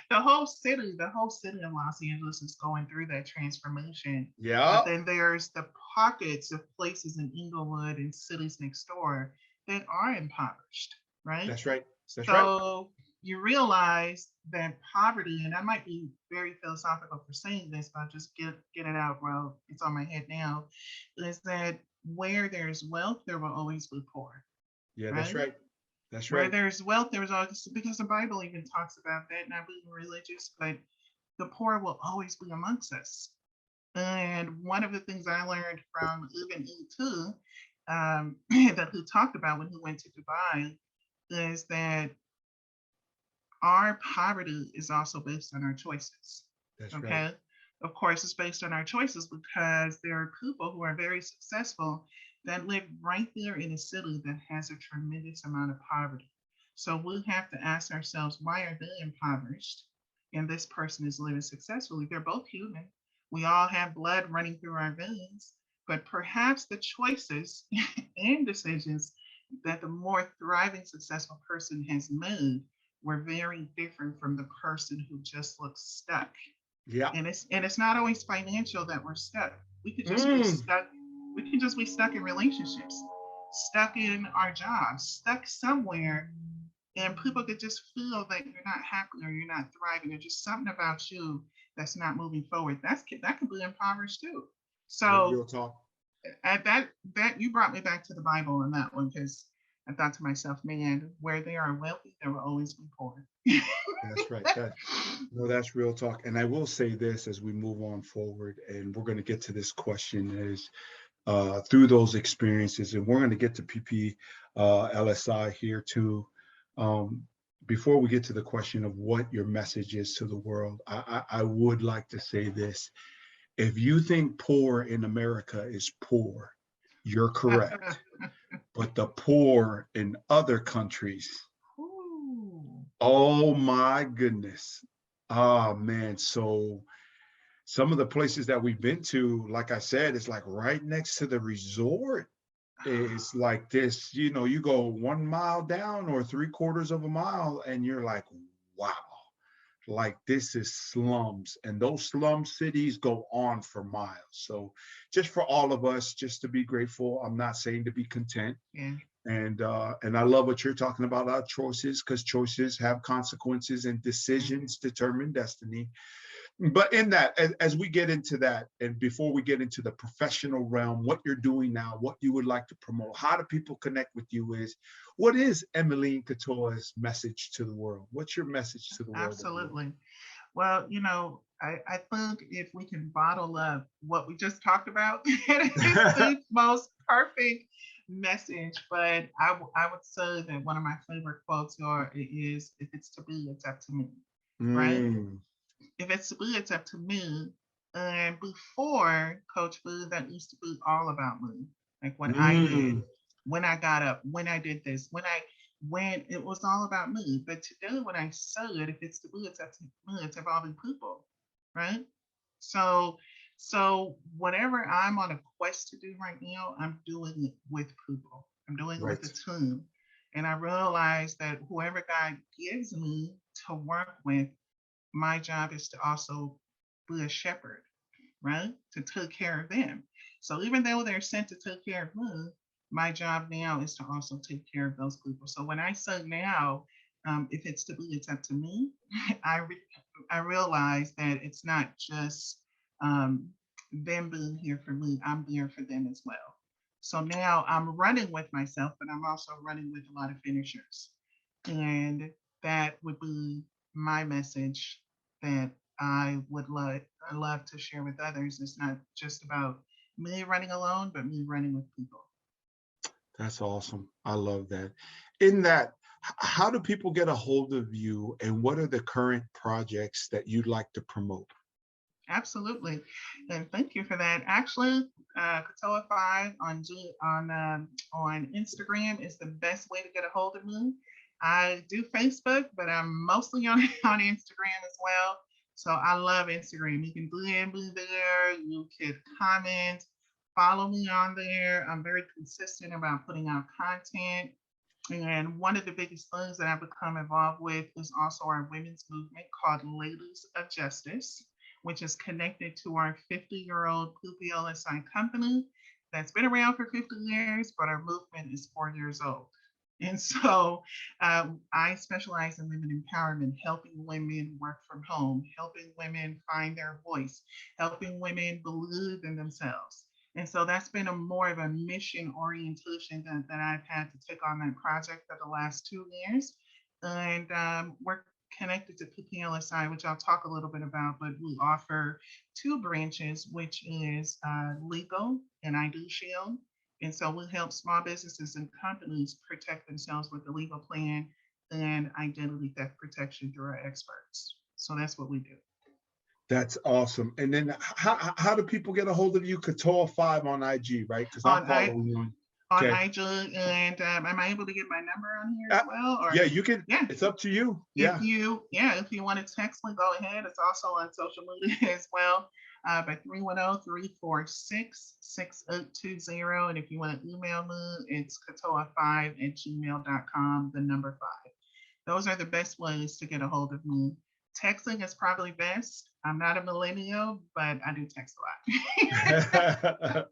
the whole city of Los Angeles is going through that transformation. But Yeah, then there's the pockets of places in Inglewood and cities next door that are impoverished, right? that's right. That's right. So you realize that poverty, and I might be very philosophical for saying this, but I'll just get it out while it's on my head now, is that where there's wealth, there will always be poor, Yeah, that's right? right. That's Where right. there's wealth, there's always, because the Bible even talks about that, not being religious, but the poor will always be amongst us. And one of the things I learned from even E2, that he talked about when he went to Dubai, is that our poverty is also based on our choices. That's right. Okay. Of course, it's based on our choices because there are people who are very successful that live right there in a city that has a tremendous amount of poverty. So we have to ask ourselves, why are they impoverished? And this person is living successfully. They're both human. We all have blood running through our veins, but perhaps the choices and decisions that the more thriving, successful person has made were very different from the person who just looks stuck. Yeah. And it's not always financial that we're stuck. We could just be Mm. stuck. We can just be stuck in relationships, stuck in our jobs, stuck somewhere, and people could just feel that you're not happy or you're not thriving. There's just something about you that's not moving forward. That can be impoverished too. So Real talk. at that you brought me back to the Bible on that one because I thought to myself, man, where they are wealthy, there will always be poor. That's right. No, that's real talk. And I will say this as we move on forward, and we're going to get to this question is through those experiences, and we're going to get to PPLSI here too. Um, Before we get to the question of what your message is to the world, I would like to say this. If you think poor in America is poor, you're correct. But the poor in other countries, Ooh. oh my goodness. Ah, man. So some of the places that we've been to, like I said, it's like right next to the resort. It's like this, you go 1 mile down or 3/4 of a mile, and you're like, wow, like this is slums. And those slum cities go on for miles. So just for all of us, just to be grateful. I'm not saying to be content. Yeah. And I love what you're talking about, our choices, because choices have consequences and decisions determine destiny. But in that, as we get into that, and before we get into the professional realm, what you're doing now, what you would like to promote, how do people connect with you, is what is Emeline Katoa's message to the world? What's your message to the world? Absolutely. Well, I think if we can bottle up what we just talked about, it is the most perfect message. But I would say that one of my favorite quotes is, if it's to be, it's up to me, right? Mm, If it's to be, it's up to me. And before Coach Boo, that used to be all about me, like what I did, mm, when I got up, when I did this, when it was all about me. But today, when I say it, if it's to be, it's up to me. It's involving people, right? So, so whatever I'm on a quest to do right now, I'm doing it with people. I'm doing it with right. a team, and I realize that whoever God gives me to work with, my job is to also be a shepherd, right? To take care of them. So even though they're sent to take care of me, my job now is to also take care of those people. So when I say now, if it's to be, it's up to me. I realize that it's not just um, them being here for me. I'm there for them as well. So now I'm running with myself, but I'm also running with a lot of finishers, and that would be my message that I love to share with others. It's not just about me running alone, but me running with people. That's awesome. I love that. In that, how do people get a hold of you, and what are the current projects that you'd like to promote? Absolutely, and thank you for that. Actually, Katoa 5 on Instagram is the best way to get a hold of me. I do Facebook, but I'm mostly on on Instagram as well. So I love Instagram. You can DM me there. You could comment, follow me on there. I'm very consistent about putting out content. And one of the biggest things that I've become involved with is also our women's movement called Ladies of Justice, which is connected to our 50-year-old PPLSI company that's been around for 50 years, but our movement is 4 years old. And so I specialize in women empowerment, helping women work from home, helping women find their voice, helping women believe in themselves. And so that's been a more of a mission orientation that I've had to take on that project for the last 2 years. And we're connected to PPLSI, which I'll talk a little bit about, but we offer two branches, which is legal and ID Shield. And so we help small businesses and companies protect themselves with the legal plan and identity theft protection through our experts. So that's what we do. That's awesome. And then how do people get a hold of you? Katoa5 on IG, right? Because I'm following you on IG, and am I able to get my number on here as well? Or, yeah, you can. Yeah, it's up to you. If you want to text me, go ahead. It's also on social media as well. By 310-346-6820. And if you want to email me, it's katoa5@gmail.com, the number 5. Those are the best ways to get a hold of me. Texting is probably best. I'm not a millennial, but I do text a lot.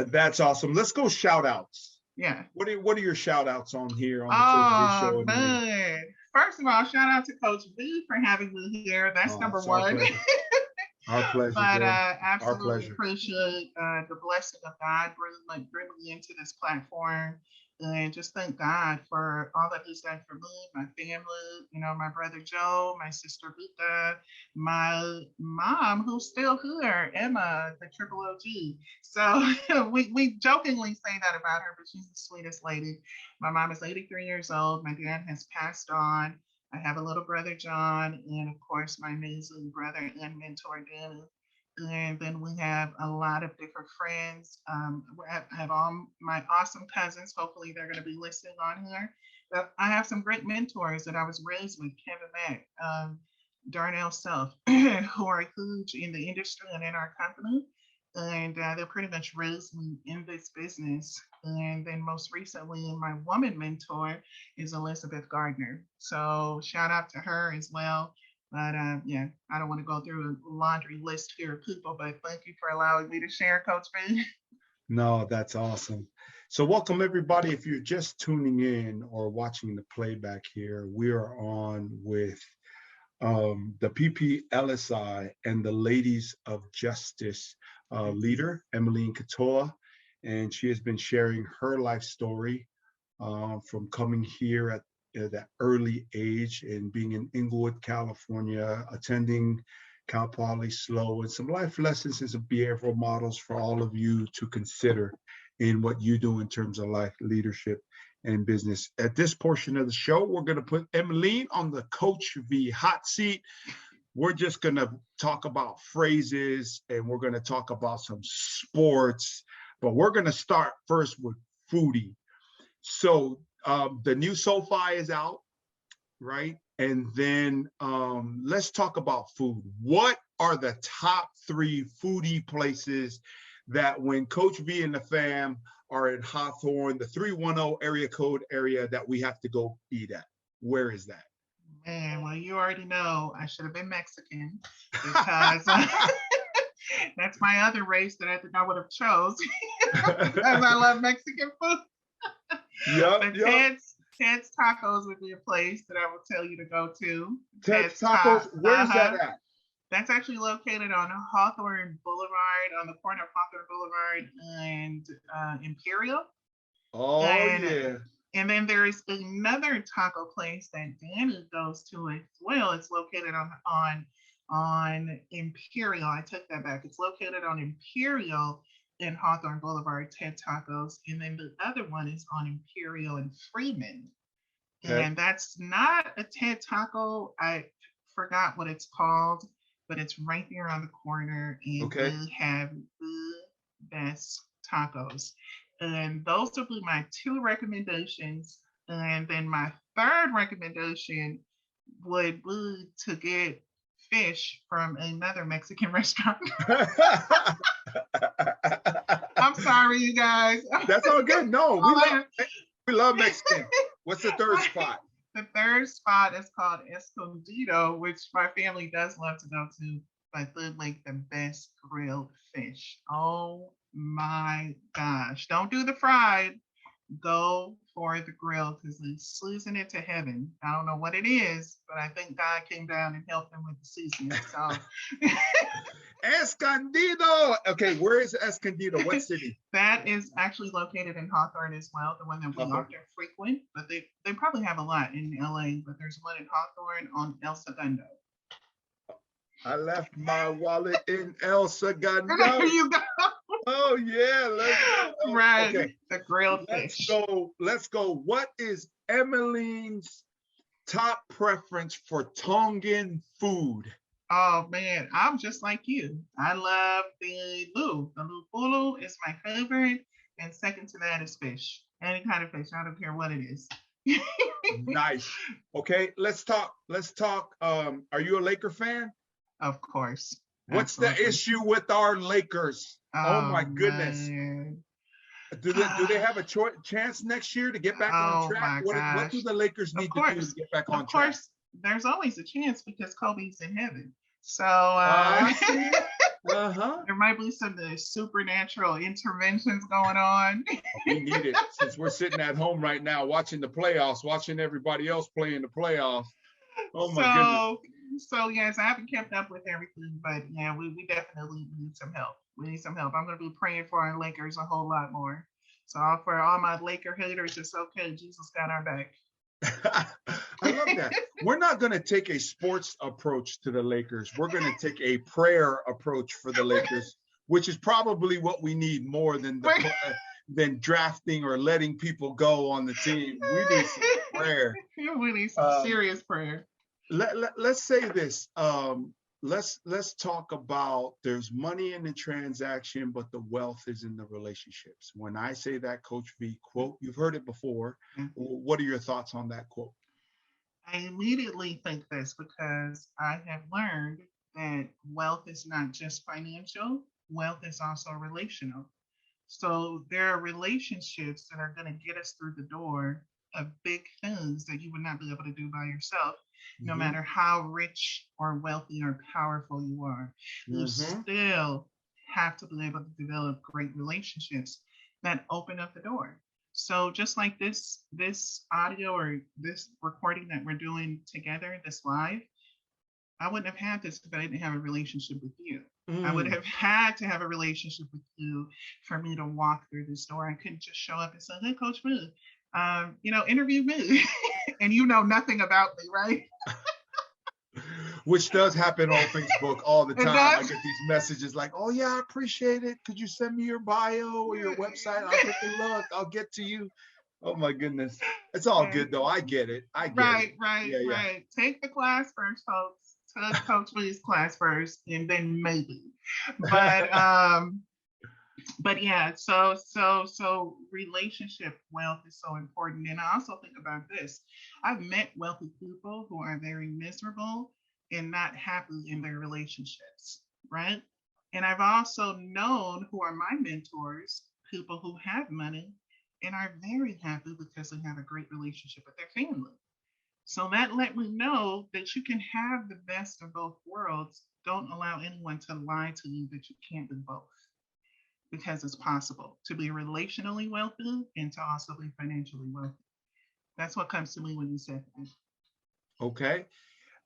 That's awesome. Let's go shout outs. Yeah. What are your shout outs on here on the Coach V show? Man. First of all, shout out to Coach V for having me here. That's number one. Our pleasure. But absolutely appreciate the blessing of God bringing me into this platform. And just thank God for all that He's done for me, my family, my brother Joe, my sister Vita, my mom, who's still here, Emma, the triple OG. So we jokingly say that about her, but she's the sweetest lady. My mom is 83 years old. My dad has passed on. I have a little brother, John, and of course, my amazing brother and mentor, Danny. And then we have a lot of different friends. I have all my awesome cousins. Hopefully they're going to be listening on here. But I have some great mentors that I was raised with, Kevin Mack, Darnell Self, who are huge in the industry and in our company. And they pretty much raised me in this business. And then most recently, my woman mentor is Elizabeth Gardner. So shout out to her as well. But I don't want to go through a laundry list here of people, but thank you for allowing me to share, Coach B. No, that's awesome. So welcome everybody. If you're just tuning in or watching the playback here, we are on with the PPLSI and the Ladies of Justice leader, Emeline Katoa. And she has been sharing her life story from coming here at that early age and being in Inglewood, California, attending Cal Poly SLO, and some life lessons and some behavioral models for all of you to consider in what you do in terms of life, leadership, and business. At this portion of the show, we're going to put Emeline on the Coach V hot seat. We're just going to talk about phrases and we're going to talk about some sports, but we're going to start first with foodie. So the new SoFi is out, right? And then let's talk about food. What are the top 3 foodie places that when Coach V and the fam are in Hawthorne, the 310 area code area, that we have to go eat at? Where is that? Man, well, you already know I should have been Mexican because that's my other race that I think I would have chose because I love Mexican food. Ted's Tacos would be a place that I would tell you to go to. Ted's Tacos, where's that at? That's actually located on Hawthorne Boulevard, on the corner of Hawthorne Boulevard and Imperial. Oh, yeah. And then there is another taco place that Danny goes to as well. It's located on Imperial. I took that back. It's located on Imperial in Hawthorne Boulevard, Ted Tacos. And then the other one is on Imperial and Freeman. Okay. And that's not a Ted Taco. I forgot what it's called, but it's right there on the corner. And they have the best tacos. And those would be my 2 recommendations. And then my 3rd recommendation would be to get fish from another Mexican restaurant. I'm sorry, you guys. That's all good. No, We love Mexican. What's the third spot? The third spot is called Escondido, which my family does love to go to, but they make the best grilled fish. Oh my gosh. Don't do the fried. Go for the grill because it's losing it to heaven. I don't know what it is, but I think God came down and helped them with the seasoning. So Escondido. Okay, where is Escondido? What city? that is actually located in Hawthorne as well, the one that we often frequent, but they probably have a lot in LA, but there's one in Hawthorne on El Segundo. I left my wallet in El Segundo. There you go. Oh yeah, let's go. Right. Okay. The grilled fish. Let's go. What is Emeline's top preference for Tongan food? Oh man, I'm just like you. I love the lu. The lupulu is my favorite, and second to that is fish. Any kind of fish. I don't care what it is. Nice. Okay, let's talk. Are you a Laker fan? Of course. What's Absolutely. the issue with our Lakers? Oh my goodness. Man. Do they have a chance next year to get back on track? What do the Lakers need to do to get back on track? Of course, there's always a chance because Kobe's in heaven. So there might be some supernatural interventions going on. We need it since we're sitting at home right now watching the playoffs, watching everybody else play in the playoffs. Oh my goodness. So yes, I haven't kept up with everything, but yeah, we definitely need some help. We need some help. I'm going to be praying for our Lakers a whole lot more. So for all my Laker haters, it's okay. Jesus got our back. I love that. We're not going to take a sports approach to the Lakers. We're going to take a prayer approach for the Lakers, which is probably what we need more than drafting or letting people go on the team. We need some prayer. We need some serious prayer. Let's say this. Let's talk about there's money in the transaction, but the wealth is in the relationships. When I say that, Coach V quote, you've heard it before. Mm-hmm. What are your thoughts on that quote? I immediately think this because I have learned that wealth is not just financial, wealth is also relational. So there are relationships that are going to get us through the door of big things that you would not be able to do by yourself. No matter how rich or wealthy or powerful you are, you still have to be able to develop great relationships that open up the door. So just like this audio or this recording that we're doing together, this live, I wouldn't have had this if I didn't have a relationship with you. I would have had to have a relationship with you for me to walk through this door. I couldn't just show up and say, hey, Coach Boo, interview me. And you know nothing about me, right? Which does happen on Facebook all the time. I get these messages like, oh yeah, I appreciate it. Could you send me your bio or your website? I'll take a look. I'll get to you. Oh my goodness. It's all good though. I get it. Right. Take the class first, folks. Take Coach Lee's class first, and then maybe. But yeah, so relationship wealth is so important. And I also think about this. I've met wealthy people who are very miserable and not happy in their relationships, right? And I've also known who are my mentors, people who have money and are very happy because they have a great relationship with their family. So that let me know that you can have the best of both worlds. Don't allow anyone to lie to you that you can't do both. Because it's possible to be relationally wealthy and to also be financially wealthy. That's what comes to me when you said that. Okay.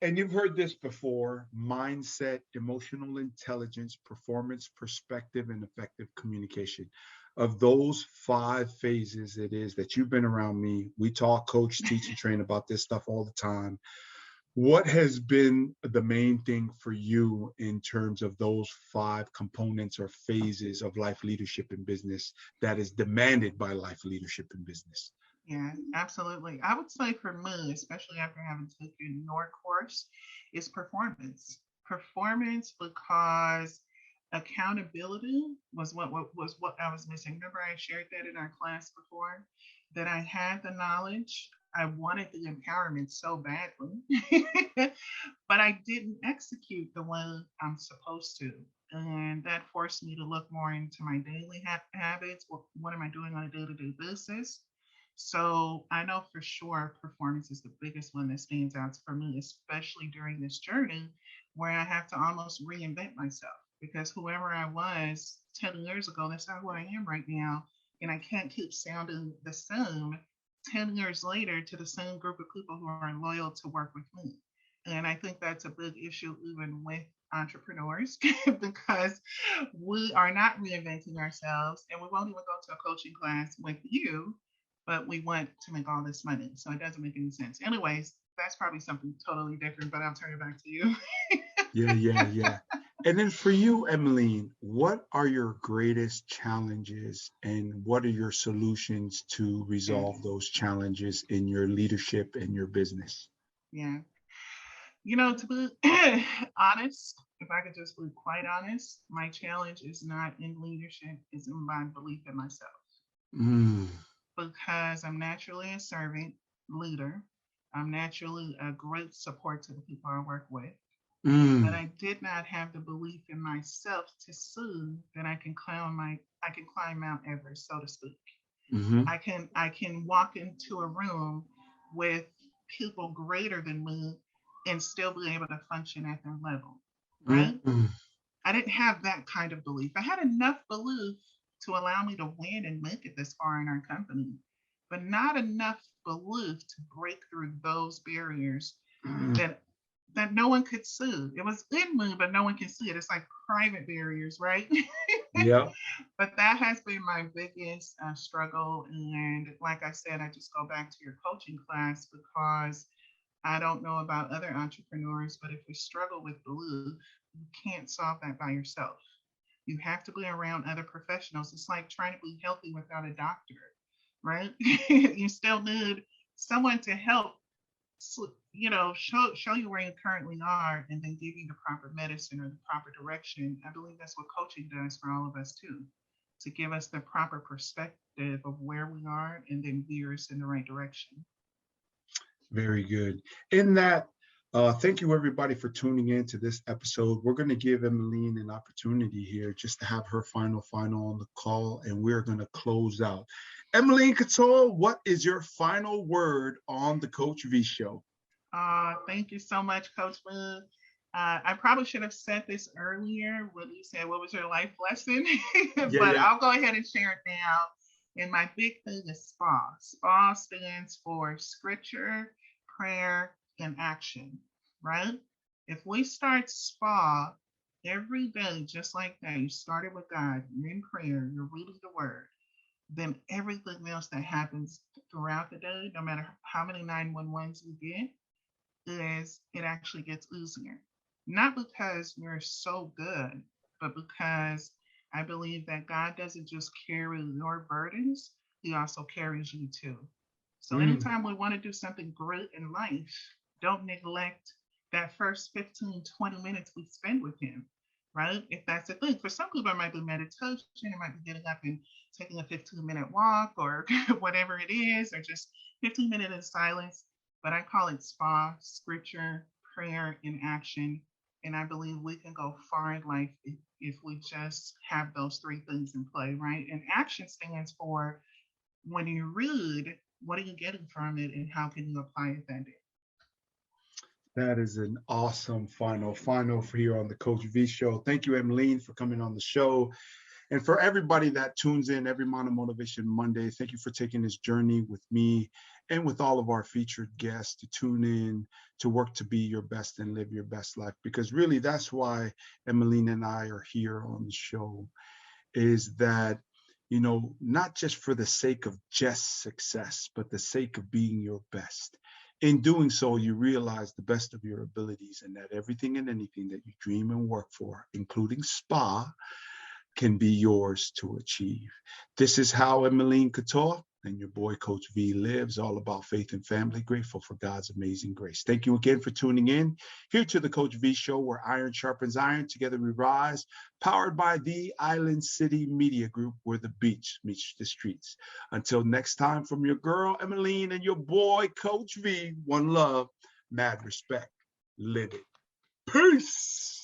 And you've heard this before: mindset, emotional intelligence, performance, perspective, and effective communication. Of those 5 phases it is that you've been around me. We talk, coach, teach, and train about this stuff all the time. What has been the main thing for you in terms of those 5 components or phases of life leadership in business that is demanded by life leadership in business? Yeah, absolutely. I would say for me, especially after having taken your course, is performance. Performance because accountability was what I was missing. Remember I shared that in our class before, that I had the knowledge. I wanted the empowerment so badly, but I didn't execute the way I'm supposed to. And that forced me to look more into my daily habits. What am I doing on a day-to-day basis? So I know for sure performance is the biggest one that stands out for me, especially during this journey where I have to almost reinvent myself, because whoever I was 10 years ago, that's not who I am right now. And I can't keep sounding the same 10 years later to the same group of people who are loyal to work with me. And I think that's a big issue even with entrepreneurs because we are not reinventing ourselves, and we won't even go to a coaching class with you, but we want to make all this money. So it doesn't make any sense. Anyways, that's probably something totally different, but I'll turn it back to you. Yeah. And then for you, Emeline, what are your greatest challenges and what are your solutions to resolve those challenges in your leadership and your business? Yeah. To be honest, if I could just be quite honest, my challenge is not in leadership, it's in my belief in myself. Mm. Because I'm naturally a servant leader. I'm naturally a great support to the people I work with. But I did not have the belief in myself to see that I can climb Mount Everest, so to speak. Mm-hmm. I can walk into a room with people greater than me and still be able to function at their level, right? Mm-hmm. I didn't have that kind of belief. I had enough belief to allow me to win and make it this far in our company, but not enough belief to break through those barriers that no one could see. It was in me, but no one can see it. It's like private barriers, right? Yeah. But that has been my biggest struggle. And like I said, I just go back to your coaching class because I don't know about other entrepreneurs, but if we struggle with belief, you can't solve that by yourself. You have to be around other professionals. It's like trying to be healthy without a doctor, right? You still need someone to help, show you where you currently are and then give you the proper medicine or the proper direction. I believe that's what coaching does for all of us too, to give us the proper perspective of where we are and then veer us in the right direction. Very good. In that, thank you everybody for tuning in to this episode. We're going to give Emeline an opportunity here just to have her final on the call, and we're going to close out. Emeline Katoa, what is your final word on the Coach V Show? Thank you so much, Coach V. I probably should have said this earlier when you said, what was your life lesson? But I'll go ahead and share it now. And my big thing is SPA. SPA stands for scripture, prayer, and action, right? If we start SPA every day, just like that, you started with God, you're in prayer, you're reading the word, then everything else that happens throughout the day, no matter how many 911s you get, it actually gets easier. Not because we're so good, but because I believe that God doesn't just carry your burdens, He also carries you too. So anytime we want to do something great in life, don't neglect that first 15, 20 minutes we spend with Him, right? If that's the thing. For some people, it might be meditation, it might be getting up and taking a 15-minute walk or whatever it is, or just 15 minutes in silence. But I call it SPA, scripture, prayer, and action. And I believe we can go far in life if we just have those three things in play, right? And action stands for when you read, what are you getting from it and how can you apply it that day? That is an awesome final for here on the Coach V Show. Thank you, Emeline, for coming on the show. And for everybody that tunes in every Motivation Monday, thank you for taking this journey with me and with all of our featured guests to tune in, to work to be your best and live your best life. Because really, that's why Emeline and I are here on the show, is that, not just for the sake of just success, but the sake of being your best. In doing so, you realize the best of your abilities and that everything and anything that you dream and work for, including SPA, can be yours to achieve. This is how Emeline Katoa and your boy Coach V lives, all about faith and family, grateful for God's amazing grace. Thank you again for tuning in here to the Coach V Show, where iron sharpens iron, together we rise, powered by the Island City Media Group, where the beach meets the streets. Until next time, from your girl Emeline and your boy Coach V, one love, mad respect, live it. Peace.